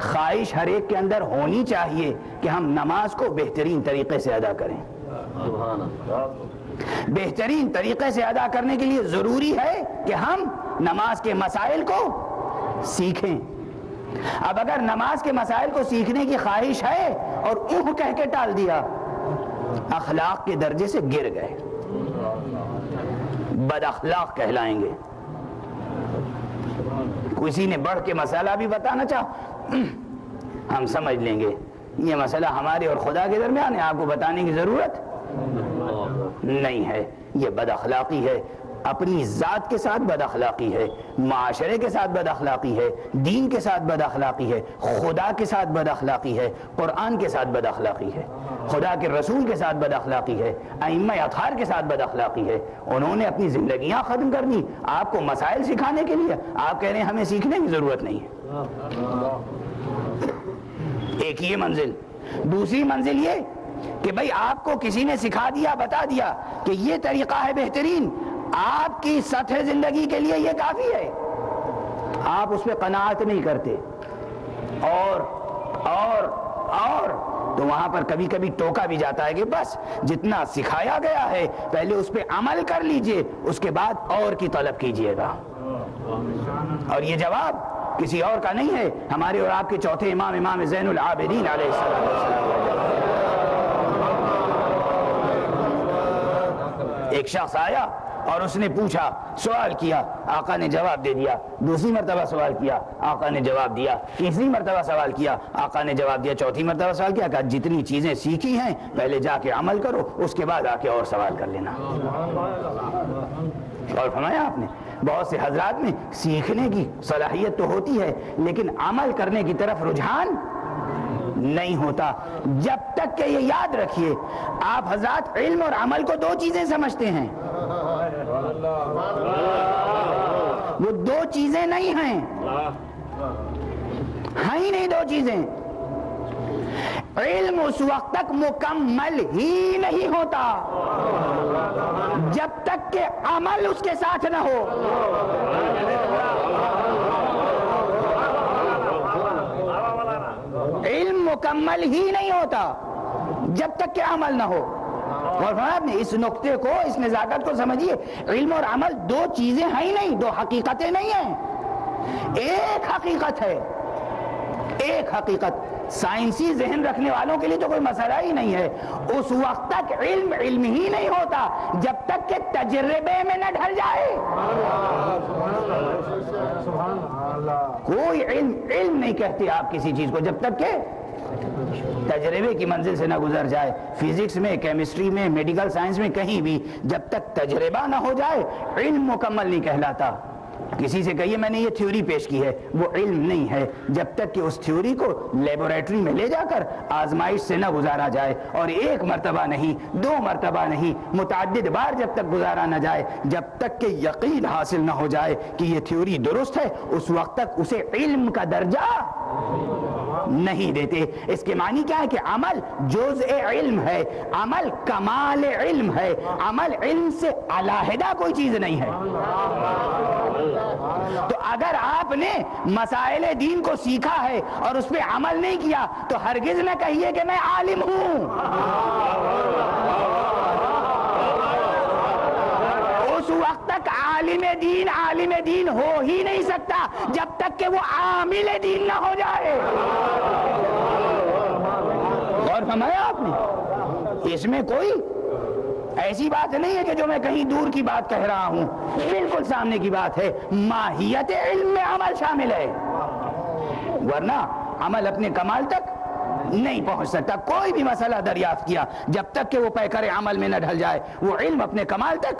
خواہش ہر ایک کے اندر ہونی چاہیے کہ ہم نماز کو بہترین طریقے سے ادا کریں۔ بہترین طریقے سے ادا کرنے کے لیے ضروری ہے کہ ہم نماز کے مسائل کو سیکھیں۔ اب اگر نماز کے مسائل کو سیکھنے کی خواہش ہے اور کہہ کے ٹال دیا، اخلاق کے درجے سے گر گئے، بد اخلاق کہلائیں گے۔ کسی نے بڑھ کے مسئلہ بھی بتانا چاہا، ہم سمجھ لیں گے یہ مسئلہ ہمارے اور خدا کے درمیان ہے، آپ کو بتانے کی ضرورت نہیں ہے۔ یہ بد اخلاقی ہے، اپنی ذات کے ساتھ بد اخلاقی ہے، معاشرے کے ساتھ بد اخلاقی ہے، دین کے ساتھ بد اخلاقی ہے، خدا کے ساتھ بد اخلاقی ہے، قرآن کے ساتھ بد اخلاقی ہے، خدا کے رسول کے ساتھ بد اخلاقی ہے، ائمہ اطہار کے ساتھ بد اخلاقی ہے۔ انہوں نے اپنی زندگیاں ختم کر دی آپ کو مسائل سکھانے کے لیے، آپ کہہ رہے ہیں ہمیں سیکھنے کی ضرورت نہیں ہے۔ ایک یہ منزل۔ دوسری منزل یہ کہ بھئی آپ کو کسی نے سکھا دیا، بتا دیا کہ یہ طریقہ ہے بہترین، آپ کی سطح زندگی کے لیے یہ کافی ہے، آپ اس پہ قناعت نہیں کرتے، اور تو وہاں پر کبھی کبھی ٹوکا بھی جاتا ہے کہ بس جتنا سکھایا گیا ہے پہلے اس پہ عمل کر لیجئے، اس کے بعد اور کی طلب کیجئے گا۔ اور یہ جواب کسی اور کا نہیں ہے، ہمارے اور آپ کے چوتھے امام زین العابدین علیہ السلام۔ ایک شخص آیا اور اس نے پوچھا، سوال کیا، آقا نے جواب دے دیا، دوسری مرتبہ سوال کیا، آقا نے جواب دیا، تیسری مرتبہ سوال کیا، آقا نے جواب دیا، چوتھی مرتبہ سوال کیا، کہ جتنی چیزیں سیکھی ہیں پہلے جا کے عمل کرو، اس کے بعد آ کے اور سوال کر لینا۔ اور فرمایا آپ نے بہت سے حضرات میں سیکھنے کی صلاحیت تو ہوتی ہے لیکن عمل کرنے کی طرف رجحان نہیں ہوتا۔ جب تک کہ یہ یاد رکھیے، آپ حضرات علم اور عمل کو دو چیزیں سمجھتے ہیں، وہ دو چیزیں نہیں ہیں، ہیں ہی نہیں دو چیزیں۔ علم اس وقت تک مکمل ہی نہیں ہوتا جب تک کہ عمل اس کے ساتھ نہ ہو۔ علم مکمل ہی نہیں ہوتا جب تک کہ عمل نہ ہو۔ اور آپ نے اس نقطے کو، اس نزاکت کو سمجھیے، علم اور عمل دو چیزیں ہیں ہی نہیں، دو حقیقتیں نہیں ہیں، ایک حقیقت ہے، ایک حقیقت۔ سائنسی ذہن رکھنے والوں کے لیے تو کوئی مسئلہ ہی نہیں ہے، اس وقت تک علم علم ہی نہیں ہوتا جب تک کہ تجربے میں نہ ڈھل جائے۔ کوئی علم علم نہیں کہتے آپ کسی چیز کو جب تک کہ تجربے کی منزل سے نہ گزر جائے۔ فزکس میں، کیمسٹری میں، میڈیکل سائنس میں، کہیں بھی جب تک تجربہ نہ ہو جائے علم مکمل نہیں کہلاتا۔ کسی سے کہیے میں نے یہ تھیوری پیش کی ہے، وہ علم نہیں ہے جب تک کہ اس تھیوری کو لیبوریٹری میں لے جا کر آزمائش سے نہ گزارا جائے، اور ایک مرتبہ نہیں، دو مرتبہ نہیں، متعدد بار جب تک گزارا نہ جائے، جب تک کہ یقین حاصل نہ ہو جائے کہ یہ تھیوری درست ہے، اس وقت تک اسے علم کا درجہ نہیں دیتے۔ اس کے معنی کیا ہے کہ عمل جزء علم ہے، عمل کمال علم ہے، عمل علم سے علیحدہ کوئی چیز نہیں ہے۔ تو اگر آپ نے مسائل دین کو سیکھا ہے اور اس پہ عمل نہیں کیا تو ہرگز نہ کہیے کہ میں عالم ہوں۔ اس وقت تک عالم دین ہو ہی نہیں سکتا جب تک کہ وہ عامل دین نہ ہو جائے۔ اور فرمایا آپ نے اس میں کوئی ایسی بات نہیں ہے کہ جو میں کہیں دور کی بات کہہ رہا ہوں، بالکل سامنے کی بات ہے، ماہیت علم میں عمل شامل ہے، ورنہ عمل اپنے کمال تک نہیں پہنچ سکتا۔ کوئی بھی مسئلہ دریافت کیا جب تک کہ وہ پیکر عمل میں نہ ڈھل جائے وہ علم اپنے کمال تک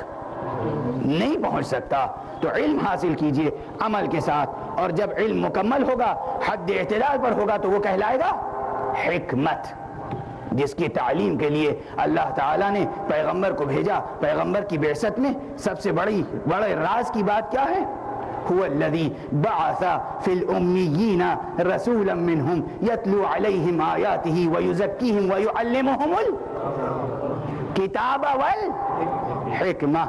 نہیں پہنچ سکتا۔ تو علم حاصل کیجئے عمل کے ساتھ، اور جب علم مکمل ہوگا، حد اعتدال پر ہوگا، تو وہ کہلائے گا حکمت، جس کی تعلیم کے لیے اللہ تعالیٰ نے پیغمبر کو بھیجا۔ پیغمبر کی بعثت میں سب سے بڑے راز کی بات کیا ہے؟ هو الذي بعث في الأميين رسولا منهم يتلو عليهم آياته ويزكيهم ويعلمهم الكتاب والحکمہ۔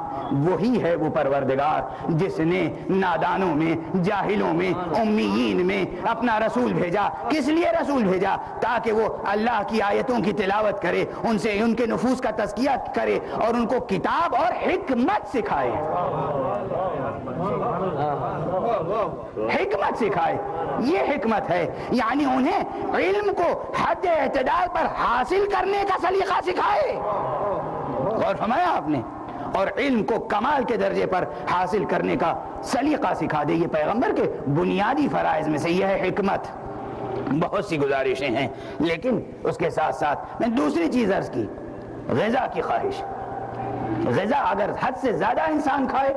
وہی ہے وہ پروردگار جس نے نادانوں میں، جاہلوں میں، امیین میں اپنا رسول بھیجا۔ کس لیے رسول بھیجا؟ تاکہ وہ اللہ کی آیتوں کی تلاوت کرے، ان سے ان کے نفوس کا تزکیہ کرے اور ان کو کتاب اور حکمت سکھائے۔ حکمت سکھائے، یہ حکمت ہے، یعنی انہیں علم کو حد اعتدال پر حاصل کرنے کا سلیقہ سکھائے، اور فرمایا آپ نے، اور علم کو کمال کے درجے پر حاصل کرنے کا سلیقہ سکھا دے۔ یہ پیغمبر کے بنیادی فرائض میں سے یہ ہے حکمت۔ بہت سی گزارشیں ہیں، لیکن اس کے ساتھ ساتھ میں دوسری چیز عرض کی، غذا کی خواہش۔ غذا اگر حد سے زیادہ انسان کھائے،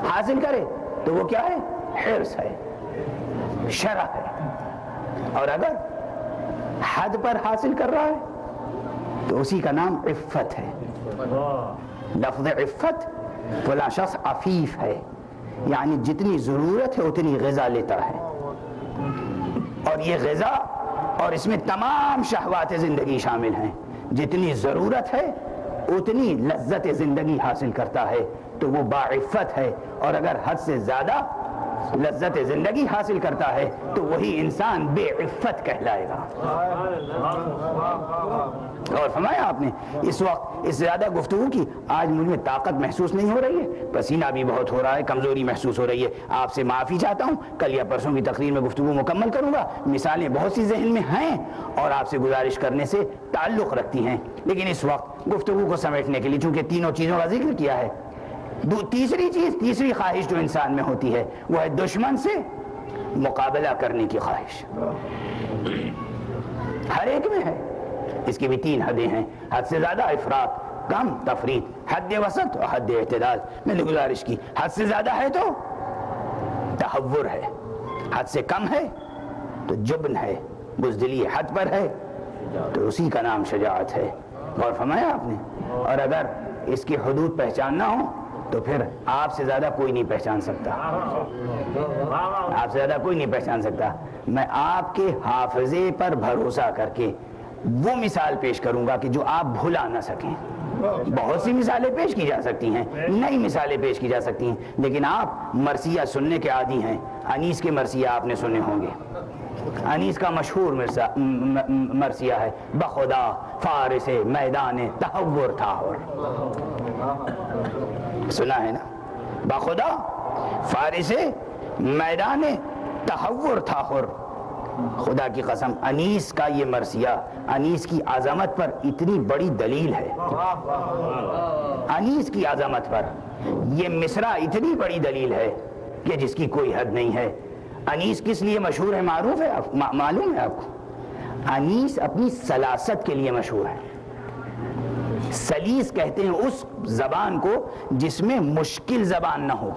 حاصل کرے، تو وہ کیا ہے؟ حرص ہے، شرح ہے، اور اگر حد پر حاصل کر رہا ہے تو اسی کا نام عفت ہے۔ لفظ عفت، فلاں شخص عفیف ہے، یعنی جتنی ضرورت ہے اتنی غذا لیتا ہے، اور یہ غذا اور اس میں تمام شہوات زندگی شامل ہیں، جتنی ضرورت ہے اتنی لذت زندگی حاصل کرتا ہے تو وہ باعفت ہے، اور اگر حد سے زیادہ لذت زندگی حاصل کرتا ہے تو وہی انسان بے عفت کہلائے گا۔ اور فرمایا آپ نے، اس وقت اس سے زیادہ گفتگو کی آج مجھ میں طاقت محسوس نہیں ہو رہی ہے، پسینہ بھی بہت ہو رہا ہے، کمزوری محسوس ہو رہی ہے، آپ سے معافی چاہتا ہوں، کل یا پرسوں کی تقریر میں گفتگو مکمل کروں گا۔ مثالیں بہت سی ذہن میں ہیں اور آپ سے گزارش کرنے سے تعلق رکھتی ہیں، لیکن اس وقت گفتگو کو سمیٹنے کے لیے چونکہ تینوں چیزوں کا ذکر کیا ہے، تیسری خواہش جو انسان میں ہوتی ہے وہ ہے دشمن سے مقابلہ کرنے کی خواہش۔ ہر ایک میں ہے، اس کی بھی 3 حدیں ہیں، حد سے زیادہ افراط، کم تفریط، حد وسط اور حد اعتدال۔ میں نے گزارش کی، حد سے زیادہ ہے تو تہور ہے، حد سے کم ہے تو جبن ہے، بزدلی حد پر ہے تو اسی کا نام شجاعت ہے۔ اور فرمایا آپ نے، اور اگر اس کی حدود پہچاننا ہو تو پھر آپ سے زیادہ کوئی نہیں پہچان سکتا، آپ سے زیادہ کوئی نہیں پہچان سکتا۔ میں آپ کے حافظے پر بھروسہ کر کے وہ مثال پیش کروں گا کہ جو آپ بھلا نہ سکیں۔ بہت سی مثالیں پیش کی جا سکتی ہیں، نئی مثالیں پیش کی جا سکتی ہیں، لیکن آپ مرثیہ سننے کے عادی ہیں۔ انیس کے مرثیہ آپ نے سنے ہوں گے، انیس کا مشہور مرثیہ ہے، بخدا فارس میدان تہور تھا، سنا ہے نا؟ بخدا فارس میدان تہور تھا، خدا کی قسم انیس کا یہ مرثیہ، انیس کی عظمت پر اتنی بڑی دلیل ہے، انیس کی عظمت پر یہ مصرع اتنی بڑی دلیل ہے کہ جس کی کوئی حد نہیں ہے۔ انیس کس لیے مشہور ہے معروف ہے، معلوم ہے آپ کو؟ انیس اپنی سلاست کے لیے مشہور ہے۔ سلیس کہتے ہیں اس زبان کو جس میں مشکل زبان نہ ہو،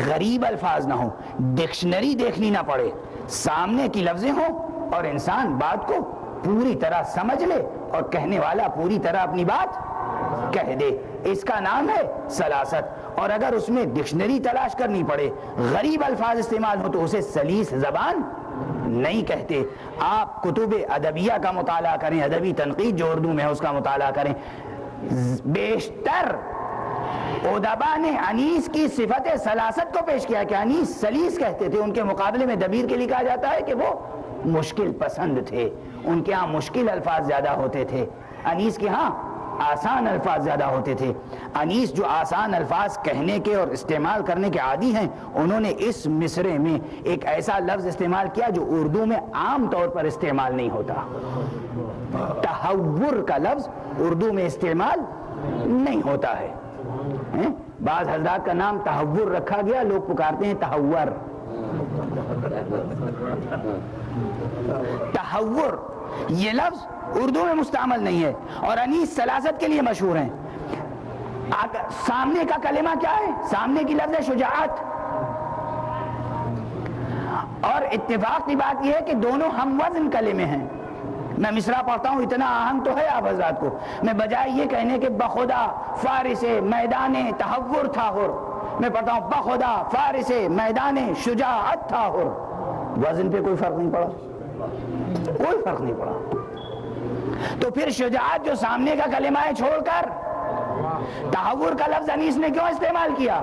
غریب الفاظ نہ ہو، ڈکشنری دیکھنی نہ پڑے، سامنے کی لفظیں ہوں اور انسان بات کو پوری طرح سمجھ لے اور کہنے والا پوری طرح اپنی بات کہہ دے، اس کا نام ہے سلاست۔ اور اگر اس میں ڈکشنری تلاش کرنی پڑے، غریب الفاظ استعمال ہو تو اسے سلیس زبان نہیں کہتے۔ آپ کتب ادبیہ کا مطالعہ کریں، ادبی تنقید جو اردو میں ہے اس کا مطالعہ کریں، بیشتر ادبا نے انیس کی صفت سلاست کو پیش کیا کہ انیس سلیس کہتے تھے، ان کے مقابلے میں دبیر کے لیے کہا جاتا ہے کہ وہ مشکل پسند تھے، ان کے ہاں مشکل الفاظ زیادہ ہوتے تھے، انیس کے ہاں آسان الفاظ زیادہ ہوتے تھے۔ انیس جو آسان الفاظ کہنے کے اور استعمال کرنے کے عادی ہیں، انہوں نے اس مصرے میں ایک ایسا لفظ استعمال کیا جو اردو میں عام طور پر استعمال نہیں ہوتا۔ تہور کا لفظ اردو میں استعمال نہیں ہوتا ہے، بعض حضرات کا نام تہور رکھا گیا، لوگ پکارتے ہیں تہور۔ تہور یہ لفظ اردو میں مستعمل نہیں ہے، اور انیس سلاست کے لیے مشہور ہیں۔ سامنے کا کلمہ کیا ہے؟ سامنے کی لفظ ہے شجاعت، اور اتفاق کی بات یہ ہے کہ دونوں ہم وزن کلمے ہیں۔ میں مصرع پڑھتا ہوں، اتنا آہنگ تو ہے آپ حضرات کو، میں بجائے یہ کہنے کہ بخدا فارس میدان تہور تھا، میں پڑھتا ہوں بخدا فارس میدان شجاعت تھا، وزن پہ کوئی فرق نہیں پڑا، کوئی فرق نہیں پڑا۔ تو پھر شجاعت جو سامنے کا کلمہ ہے چھوڑ کر تہور کا لفظ انیس نے کیوں استعمال کیا؟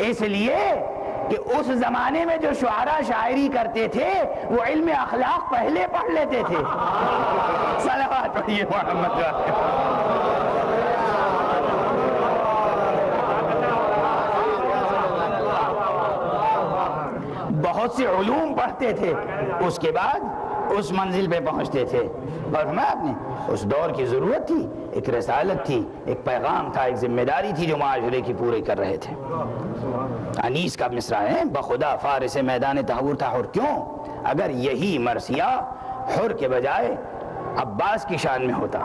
اس لیے کہ اس زمانے میں جو شعراء شاعری کرتے تھے وہ علم اخلاق پہلے پڑھ لیتے تھے۔ صلوات پڑھیے محمد بہت سے علوم پڑھتے تھے، اس کے بعد اس منزل پہ پہنچتے تھے. اور میں آپ نے اس دور کی ضرورت تھی، ایک رسالت تھی، ایک پیغام تھا، ایک ذمہ داری تھی جو معاشرے کی پوری کر رہے تھے. انیس کا مصرع ہے، بخدا فارس میدان تحور تھا حر. کیوں؟ اگر یہی مرثیہ حر کے بجائے عباس کی شان میں ہوتا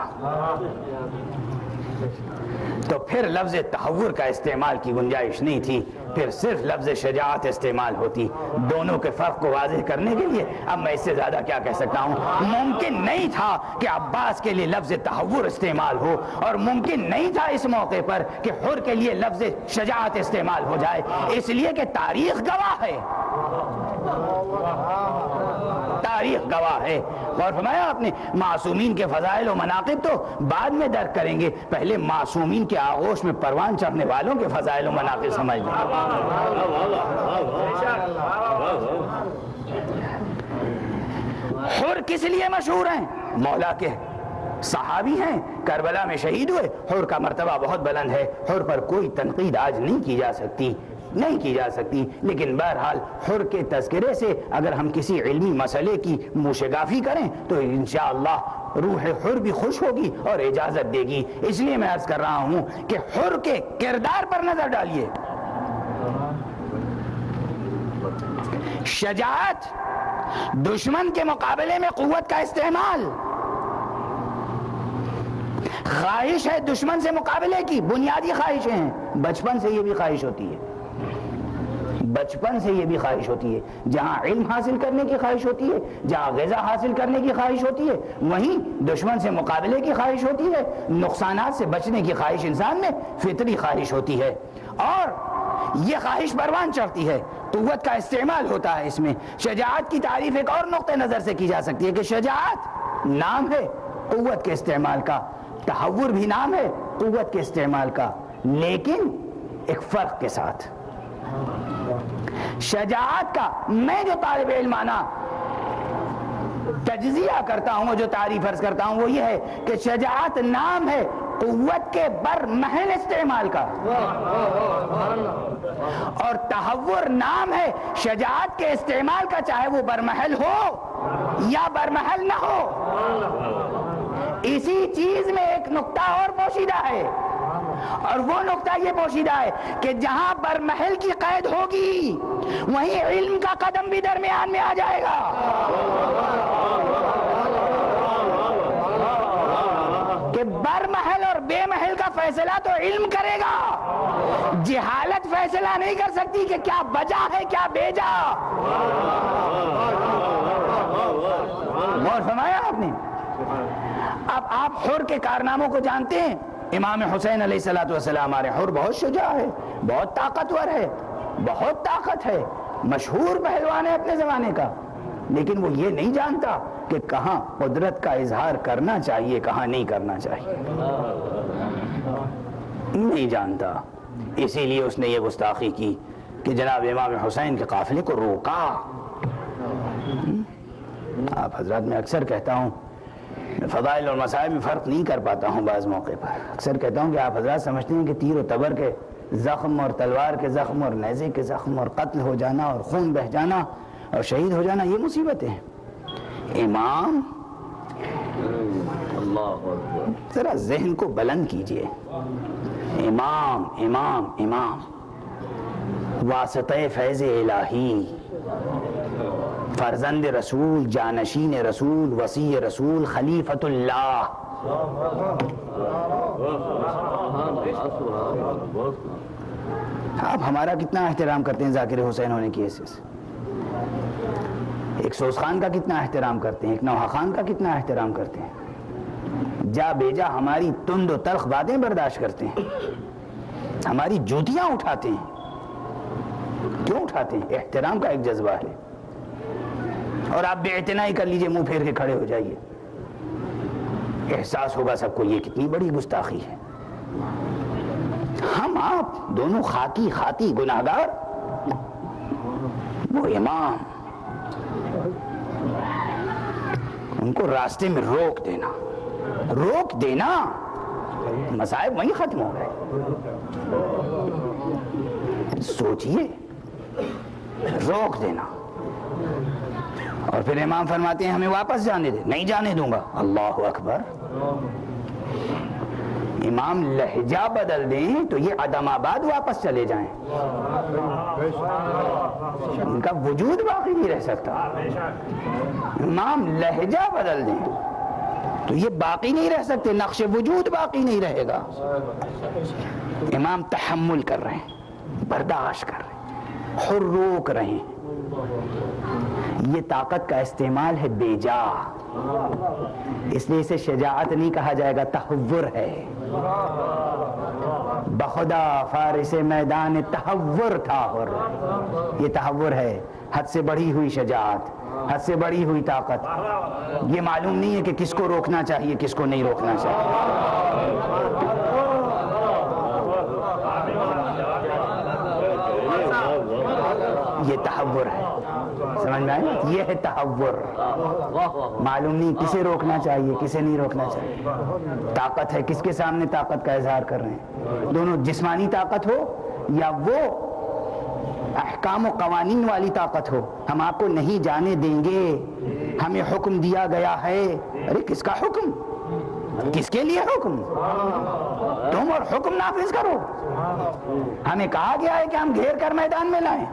تو پھر لفظ تحور کا استعمال کی گنجائش نہیں تھی، پھر صرف لفظ شجاعت استعمال ہوتی. دونوں کے فرق کو واضح کرنے کے لیے اب میں اس سے زیادہ کیا کہہ سکتا ہوں. ممکن نہیں تھا کہ عباس کے لیے لفظ تحور استعمال ہو، اور ممکن نہیں تھا اس موقع پر کہ حر کے لیے لفظ شجاعت استعمال ہو جائے، اس لیے کہ تاریخ گواہ ہے. تاریخ گواہ ہے. اور فرمایا آپ نے معصومین کے فضائل و مناقب تو بعد میں درک کریں گے، پہلے معصومین کے آغوش میں پروان چڑھنے والوں کے فضائل و مناقب سمجھ لیں. حر کس لیے مشہور ہیں؟ مولا کے صحابی ہیں، کربلا میں شہید ہوئے. حر کا مرتبہ بہت بلند ہے، حر پر کوئی تنقید آج نہیں کی جا سکتی، نہیں کی جا سکتی. لیکن بہرحال حر کے تذکرے سے اگر ہم کسی علمی مسئلے کی موشگافی کریں تو انشاءاللہ روح حر بھی خوش ہوگی اور اجازت دے گی. اس لیے میں عرض کر رہا ہوں کہ حر کے کردار پر نظر ڈالیے. شجاعت، دشمن کے مقابلے میں قوت کا استعمال، خواہش ہے دشمن سے مقابلے کی، بنیادی خواہشیں ہیں. بچپن سے یہ بھی خواہش ہوتی ہے، بچپن سے یہ بھی خواہش ہوتی ہے. جہاں علم حاصل کرنے کی خواہش ہوتی ہے، جہاں غذا حاصل کرنے کی خواہش ہوتی ہے، وہیں دشمن سے مقابلے کی خواہش ہوتی ہے. نقصانات سے بچنے کی خواہش انسان میں فطری خواہش ہوتی ہے، اور یہ خواہش پروان چڑھتی ہے. قوت کا استعمال ہوتا ہے اس میں. شجاعت کی تعریف ایک اور نقطہ نظر سے کی جا سکتی ہے کہ شجاعت نام ہے قوت کے استعمال کا، تحور بھی نام ہے قوت کے استعمال کا، لیکن ایک فرق کے ساتھ. شجاعت کا میں جو طالب علمانہ تجزیہ کرتا ہوں، جو تعریف عرض کرتا ہوں، وہ یہ ہے کہ شجاعت نام ہے قوت کے برمحل استعمال کا، اور تحور نام ہے شجاعت کے استعمال کا، چاہے وہ برمحل ہو یا برمحل نہ ہو. اسی چیز میں ایک نقطہ اور پوشیدہ ہے، اور وہ نقطہ یہ پوشیدہ ہے کہ جہاں برمحل کی قید ہوگی وہیں علم کا قدم بھی درمیان میں آ جائے گا. کہ برمحل اور بے محل کا فیصلہ تو علم کرے گا، جہالت فیصلہ نہیں کر سکتی کہ کیا بجا ہے کیا بیجا. غور فرمایا آپ نے. اب آپ حر کے کارناموں کو جانتے ہیں. امام حسین علیہ السلام ہمارے حر بہت شجاع ہے، بہت طاقتور ہے، بہت طاقت ہے، مشہور پہلوان ہے اپنے زمانے کا، لیکن وہ یہ نہیں جانتا کہ کہاں قدرت کا اظہار کرنا چاہیے، کہاں نہیں کرنا چاہیے، نہیں جانتا. اسی لیے اس نے یہ گستاخی کی کہ جناب امام حسین کے قافلے کو روکا. آپ حضرات میں اکثر کہتا ہوں، فضائل اور مصائب میں فرق نہیں کر پاتا ہوں. بعض موقع پر اکثر کہتا ہوں کہ آپ حضرات سمجھتے ہیں کہ تیر و تبر کے زخم اور تلوار کے زخم اور نیزے کے زخم اور قتل ہو جانا اور خون بہ جانا اور شہید ہو جانا یہ مصیبتیں ہیں. امام، ذرا ذہن کو بلند کیجئے. امام امام امام، واسطہ فیض الہی، فرزند رسول، جانشین رسول، وصی رسول، خلیفۃ اللہ. آپ ہمارا کتنا احترام کرتے ہیں ذاکر حسین ہونے کی حیثیت سے، ایک سوز خان کا کتنا احترام کرتے ہیں، ایک نوحہ خان کا کتنا احترام کرتے ہیں. جا بیجا ہماری تند و تلخ باتیں برداشت کرتے ہیں، ہماری جوتیاں اٹھاتے ہیں. کیوں اٹھاتے ہیں؟ احترام کا ایک جذبہ ہے. اور آپ بے اعتنائی کر لیجئے، منہ پھیر کے کھڑے ہو جائیے، احساس ہوگا سب کو یہ کتنی بڑی گستاخی ہے. ہم آپ دونوں خاطی گناہگار، وہ امام، ان کو راستے میں روک دینا، مصائب وہیں ختم ہو گئے. سوچئے، روک دینا. اور پھر امام فرماتے ہیں ہمیں واپس جانے دے. نہیں جانے دوں گا. اللہ اکبر. امام لہجہ بدل دیں تو یہ عدم آباد واپس چلے جائیں, ان کا وجود باقی نہیں رہ سکتا. امام لہجہ بدل دیں تو یہ باقی نہیں رہ سکتے, نقش وجود باقی نہیں رہے گا. امام تحمل کر رہے ہیں, برداشت کر رہے ہیں, حر روک رہے ہیں. یہ طاقت کا استعمال ہے بے جا, اس لیے اسے شجاعت نہیں کہا جائے گا, تحور ہے. بخدا فارس میدان تحور تھا, یہ تحور ہے, حد سے بڑھی ہوئی شجاعت, حد سے بڑھی ہوئی طاقت. یہ معلوم نہیں ہے کہ کس کو روکنا چاہیے کس کو نہیں روکنا چاہیے. یہ تحور ہے, سمجھ میں آئے؟ یہ ہے تحور. معلوم نہیں کسے روکنا چاہیے کسے نہیں روکنا چاہیے. طاقت ہے, کس کے سامنے طاقت کا اظہار کر رہے ہیں؟ دونوں جسمانی طاقت ہو یا وہ احکام و قوانین والی طاقت ہو. ہم آپ کو نہیں جانے دیں گے, ہمیں حکم دیا گیا ہے. ارے کس کا حکم, کس کے لیے حکم؟ تم اور حکم نافذ کرو. ہمیں کہا گیا ہے کہ ہم گھیر کر میدان میں لائیں.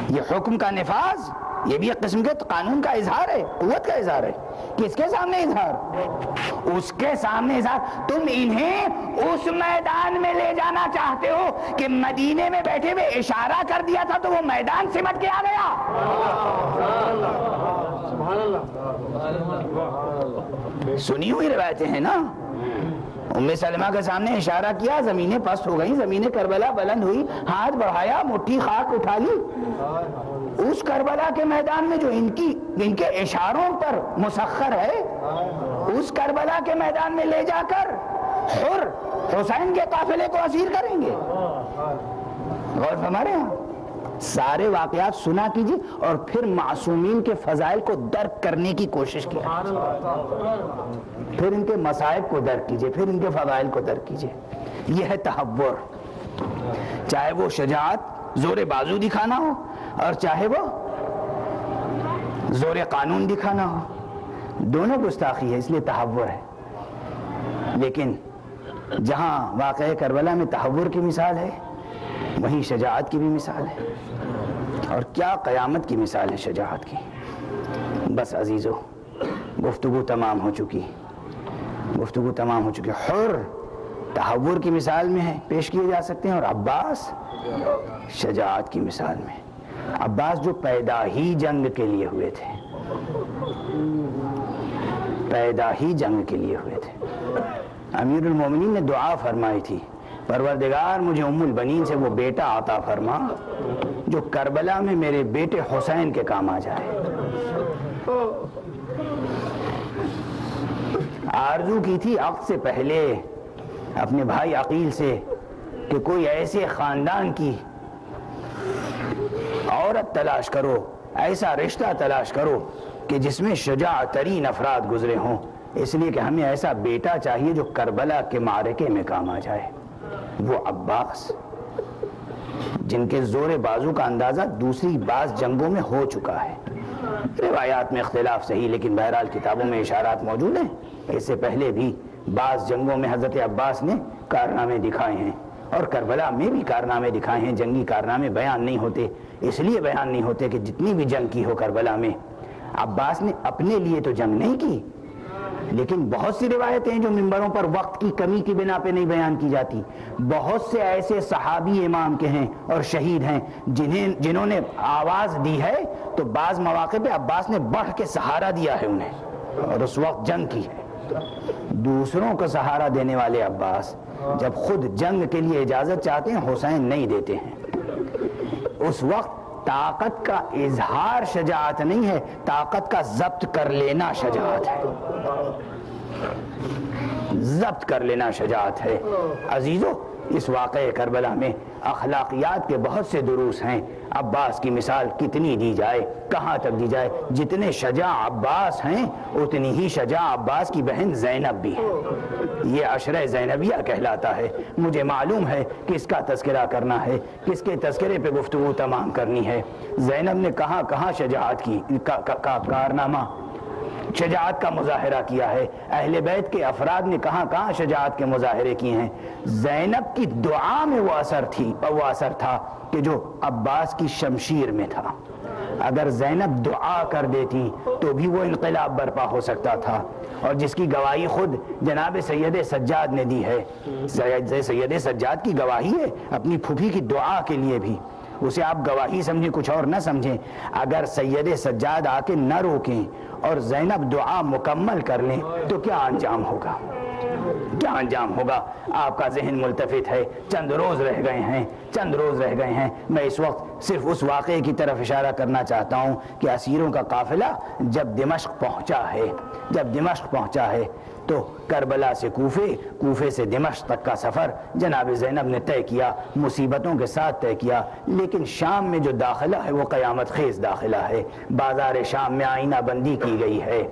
یہ حکم کا نفاذ یہ بھی ایک قسم کے قانون کا اظہار ہے, قوت کا اظہار ہے. کس کے سامنے اظہار؟ اس کے سامنے اظہار. تم انہیں اس میدان میں لے جانا چاہتے ہو کہ مدینے میں بیٹھے ہوئے اشارہ کر دیا تھا تو وہ میدان سمٹ کے آ گیا. سنی ہوئی روایتیں ہیں نا, ام سلمہ کے سامنے اشارہ کیا, زمینیں پست ہو گئیں, زمینیں کربلا بلند ہوئی, ہاتھ بڑھایا, مٹھی خاک اٹھا لی. اس کربلا کے میدان میں جو ان کے اشاروں پر مسخر ہے, اس کربلا کے میدان میں لے جا کر حر حسین کے قافلے کو اسیر کریں گے. غور فرمائے ہاں, سارے واقعات سنا کیجیے اور پھر معصومین کے فضائل کو درک کرنے کی کوشش کیجیے, پھر ان کے مصائب کو درک کیجیے, پھر ان کے فضائل کو درک کیجیے. یہ ہے تحور. چاہے وہ شجاعت زور بازو دکھانا ہو اور چاہے وہ زور قانون دکھانا ہو, دونوں گستاخی ہے, اس لیے تحور ہے. لیکن جہاں واقعہ کربلا میں تحور کی مثال ہے وہیں شجاعت کی بھی مثال ہے, اور کیا قیامت کی مثال ہے شجاعت کی. بس عزیزو, گفتگو تمام ہو چکی, گفتگو تمام ہو چکی. حر تحور کی مثال میں ہے, پیش کیے جا سکتے ہیں, اور عباس شجاعت کی مثال میں. عباس جو پیدا ہی جنگ کے لیے ہوئے تھے, پیدا ہی جنگ کے لیے ہوئے تھے. امیر المومنین نے دعا فرمائی تھی, پروردگار مجھے ام البنین سے وہ بیٹا عطا فرما جو کربلا میں میرے بیٹے حسین کے کام آ جائے. آرزو کی تھی عقد سے پہلے اپنے بھائی عقیل سے کہ کوئی ایسے خاندان کی عورت تلاش کرو, ایسا رشتہ تلاش کرو کہ جس میں شجاع ترین افراد گزرے ہوں, اس لیے کہ ہمیں ایسا بیٹا چاہیے جو کربلا کے معرکے میں کام آ جائے. وہ عباس جن کے زور بازو کا اندازہ دوسری بعض جنگوں میں ہو چکا ہے. روایات میں اختلاف صحیح, لیکن بہرحال کتابوں میں اشارات موجود ہیں. اس سے پہلے بھی بعض جنگوں میں حضرت عباس نے کارنامے دکھائے ہیں, اور کربلا میں بھی کارنامے دکھائے ہیں. جنگی کارنامے بیان نہیں ہوتے, اس لیے بیان نہیں ہوتے کہ جتنی بھی جنگ کی ہو کربلا میں, عباس نے اپنے لیے تو جنگ نہیں کی, لیکن بہت سی روایتیں ہیں جو منبروں پر وقت کی کمی کی بنا پہ نہیں بیان کی جاتی. بہت سے ایسے صحابی امام کے ہیں اور شہید ہیں جنہوں نے آواز دی ہے تو بعض مواقع پہ عباس نے بڑھ کے سہارا دیا ہے انہیں, اور اس وقت جنگ کی ہے. دوسروں کو سہارا دینے والے عباس جب خود جنگ کے لیے اجازت چاہتے ہیں حسین نہیں دیتے ہیں. اس وقت طاقت کا اظہار شجاعت نہیں ہے, طاقت کا ضبط کر لینا شجاعت ہے. ضبط کر لینا شجاعت ہے. عزیزو, اس واقعہ کربلا میں اخلاقیات کے بہت سے دروس ہیں. عباس کی مثال کتنی دی جائے, کہاں تک دی جائے. جتنے شجاع عباس ہیں اتنی ہی شجاع عباس کی بہن زینب بھی ہے. یہ عشرہ زینبیہ کہلاتا ہے. مجھے معلوم ہے کس کا تذکرہ کرنا ہے, کس کے تذکرے پہ گفتگو تمام کرنی ہے. زینب نے کہاں کہاں شجاعت کی کارنامہ, شجاعت کا مظاہرہ کیا ہے. اہل بیت کے افراد نے کہاں کہاں شجاعت کے مظاہرے کیے ہیں. زینب کی دعا میں وہ اثر تھا کہ جو عباس کی شمشیر میں تھا. اگر زینب دعا کر دیتی تو بھی وہ انقلاب برپا ہو سکتا تھا, اور جس کی گواہی خود جناب سید سجاد نے دی ہے. سید سجاد کی گواہی ہے اپنی پھوپھی کی دعا کے لیے بھی. اسے آپ گواہی سمجھیں, کچھ اور نہ سمجھیں. اگر سید سجاد آ کے نہ روکیں اور زینب دعا مکمل کر لیں تو کیا انجام ہوگا, کیا انجام ہوگا. آپ کا ذہن ملتفت ہے, چند روز رہ گئے ہیں. میں اس وقت صرف اس واقعے کی طرف اشارہ کرنا چاہتا ہوں کہ اسیروں کا قافلہ جب دمشق پہنچا ہے تو کربلا سے کوفے سے دمشق تک کا سفر جناب زینب نے طے کیا, مصیبتوں کے ساتھ طے کیا. لیکن شام میں جو داخلہ ہے وہ قیامت خیز داخلہ ہے. بازار شام میں آئینہ بندی کی گئی ہے,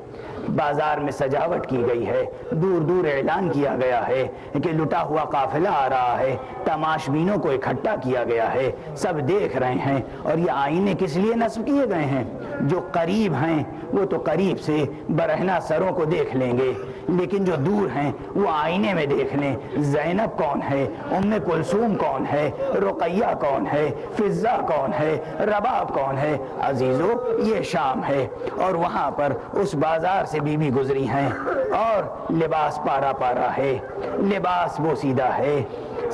بازار میں سجاوٹ کی گئی ہے, دور دور اعلان کیا گیا ہے کہ لٹا ہوا قافلہ آ رہا ہے, تماش بینوں کو اکٹھا کیا گیا ہے, سب دیکھ رہے ہیں. اور یہ آئینے کس لیے نصب کیے گئے ہیں؟ جو قریب ہیں وہ تو قریب سے برہنہ سروں کو دیکھ لیں گے, لیکن جو دور ہیں وہ آئینے میں دیکھ لیں. زینب کون ہے, ام کلثوم کون ہے, رقیہ کون ہے, فضہ کون ہے, رباب کون ہے. عزیزو یہ شام ہے اور وہاں پر اس بازار سے بی بی گزری ہیں اور لباس پارا ہے, لباس بوسیدہ ہے,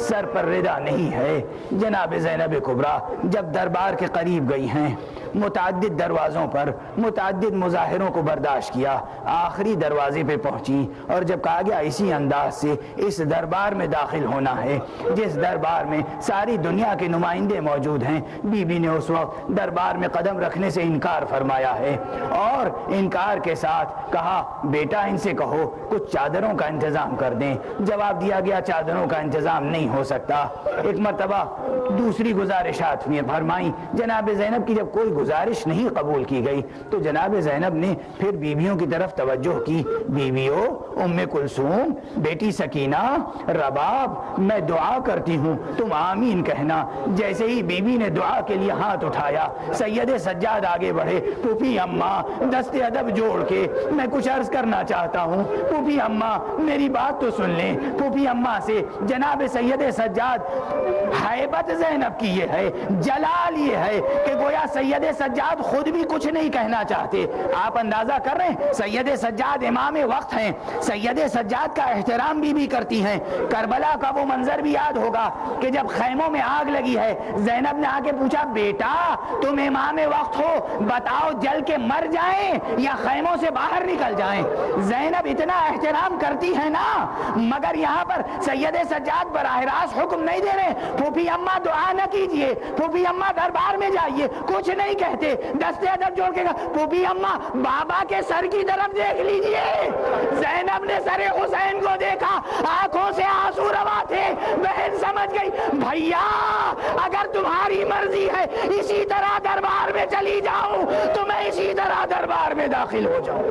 سر پر ردا نہیں ہے. جناب زینب کبریٰ جب دربار کے قریب گئی ہیں, متعدد دروازوں پر متعدد مظاہروں کو برداشت کیا, آخری دروازے پہ پہنچی اور جب کہا گیا اسی انداز سے اس دربار میں داخل ہونا ہے جس دربار میں ساری دنیا کے نمائندے موجود ہیں, بی بی نے اس وقت دربار میں قدم رکھنے سے انکار فرمایا ہے اور انکار کے ساتھ کہا بیٹا ان سے کہو کچھ چادروں کا انتظام کر دیں. جواب دیا گیا چادروں کا انتظام نہیں ہو سکتا. ایک مرتبہ دوسری گزارشات فرمائی. جناب زینب کی جب کوئی گزارش نہیں قبول کی گئی تو جناب زینب نے پھر بیویوں کی طرف توجہ کی. بیویوں, ام کلثوم, بیٹی سکینہ, رباب, میں دعا کرتی ہوں تم آمین کہنا. جیسے ہی بیوی نے دعا کے لیے ہاتھ اٹھایا, سید سجاد آگے بڑھے. پھوپھی اماں, دست ادب جوڑ کے میں کچھ عرض کرنا چاہتا ہوں. پھوپھی اماں میری بات تو سن لیں. پھوپھی اماں سے جناب سید سجاد, ہیبت زینب کی یہ ہے, جلال یہ ہے کہ گویا سید سجاد خود بھی کچھ نہیں کہنا چاہتے. آپ اندازہ کر رہے ہیں سید سجاد امام وقت ہیں, سید سجاد کا احترام بھی کرتی ہیں. کربلا کا وہ منظر بھی یاد ہوگا کہ جب خیموں میں آگ لگی ہے, زینب نے آ کے پوچھا بیٹا تم امام وقت ہو, بتاؤ جل کے مر جائیں یا خیموں سے باہر نکل جائیں. زینب اتنا احترام کرتی ہے نا, مگر یہاں پر سید سجاد براہ راست حکم نہیں دے رہے پھوپھی اماں دعا نہ کیجئے, پھوپھی اماں دربار میں جائیے, کچھ نہیں کہتے. دستے ادب جوڑ کے پھوپھی اماں بابا کے سر کی طرف دیکھ لیجئے. زینب نے سر حسین کو دیکھا, آنکھوں سے آنسو روا تھے. بہن سمجھ گئی بھیا اگر تمہاری مرضی ہے اسی طرح دربار میں چلی جاؤں تو میں اسی طرح دربار میں داخل ہو جاؤں.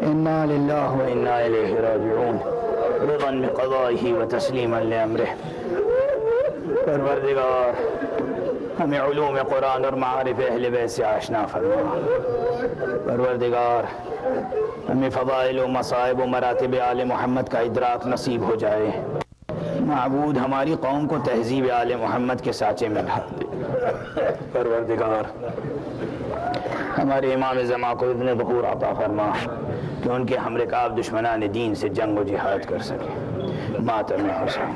انا للہ و انا الیہ راجعون. رضا بقضائہ و تسلیما لامرہ. پروردگار ہمیں علوم قرآن اور معارف اہل بیت سے آشنا فرما. پروردگار ہمیں فضائل و مصائب و مراتب آل محمد کا ادراک نصیب ہو جائے. معبود ہماری قوم کو تہذیب آل محمد کے سانچے میں ڈھال دے. پروردگار ہمارے امام زمان کو ابن ظہور عطا فرما کہ ان کے ہم رکاب دشمنان دین سے جنگ و جہاد کر سکے. ماتم حسین.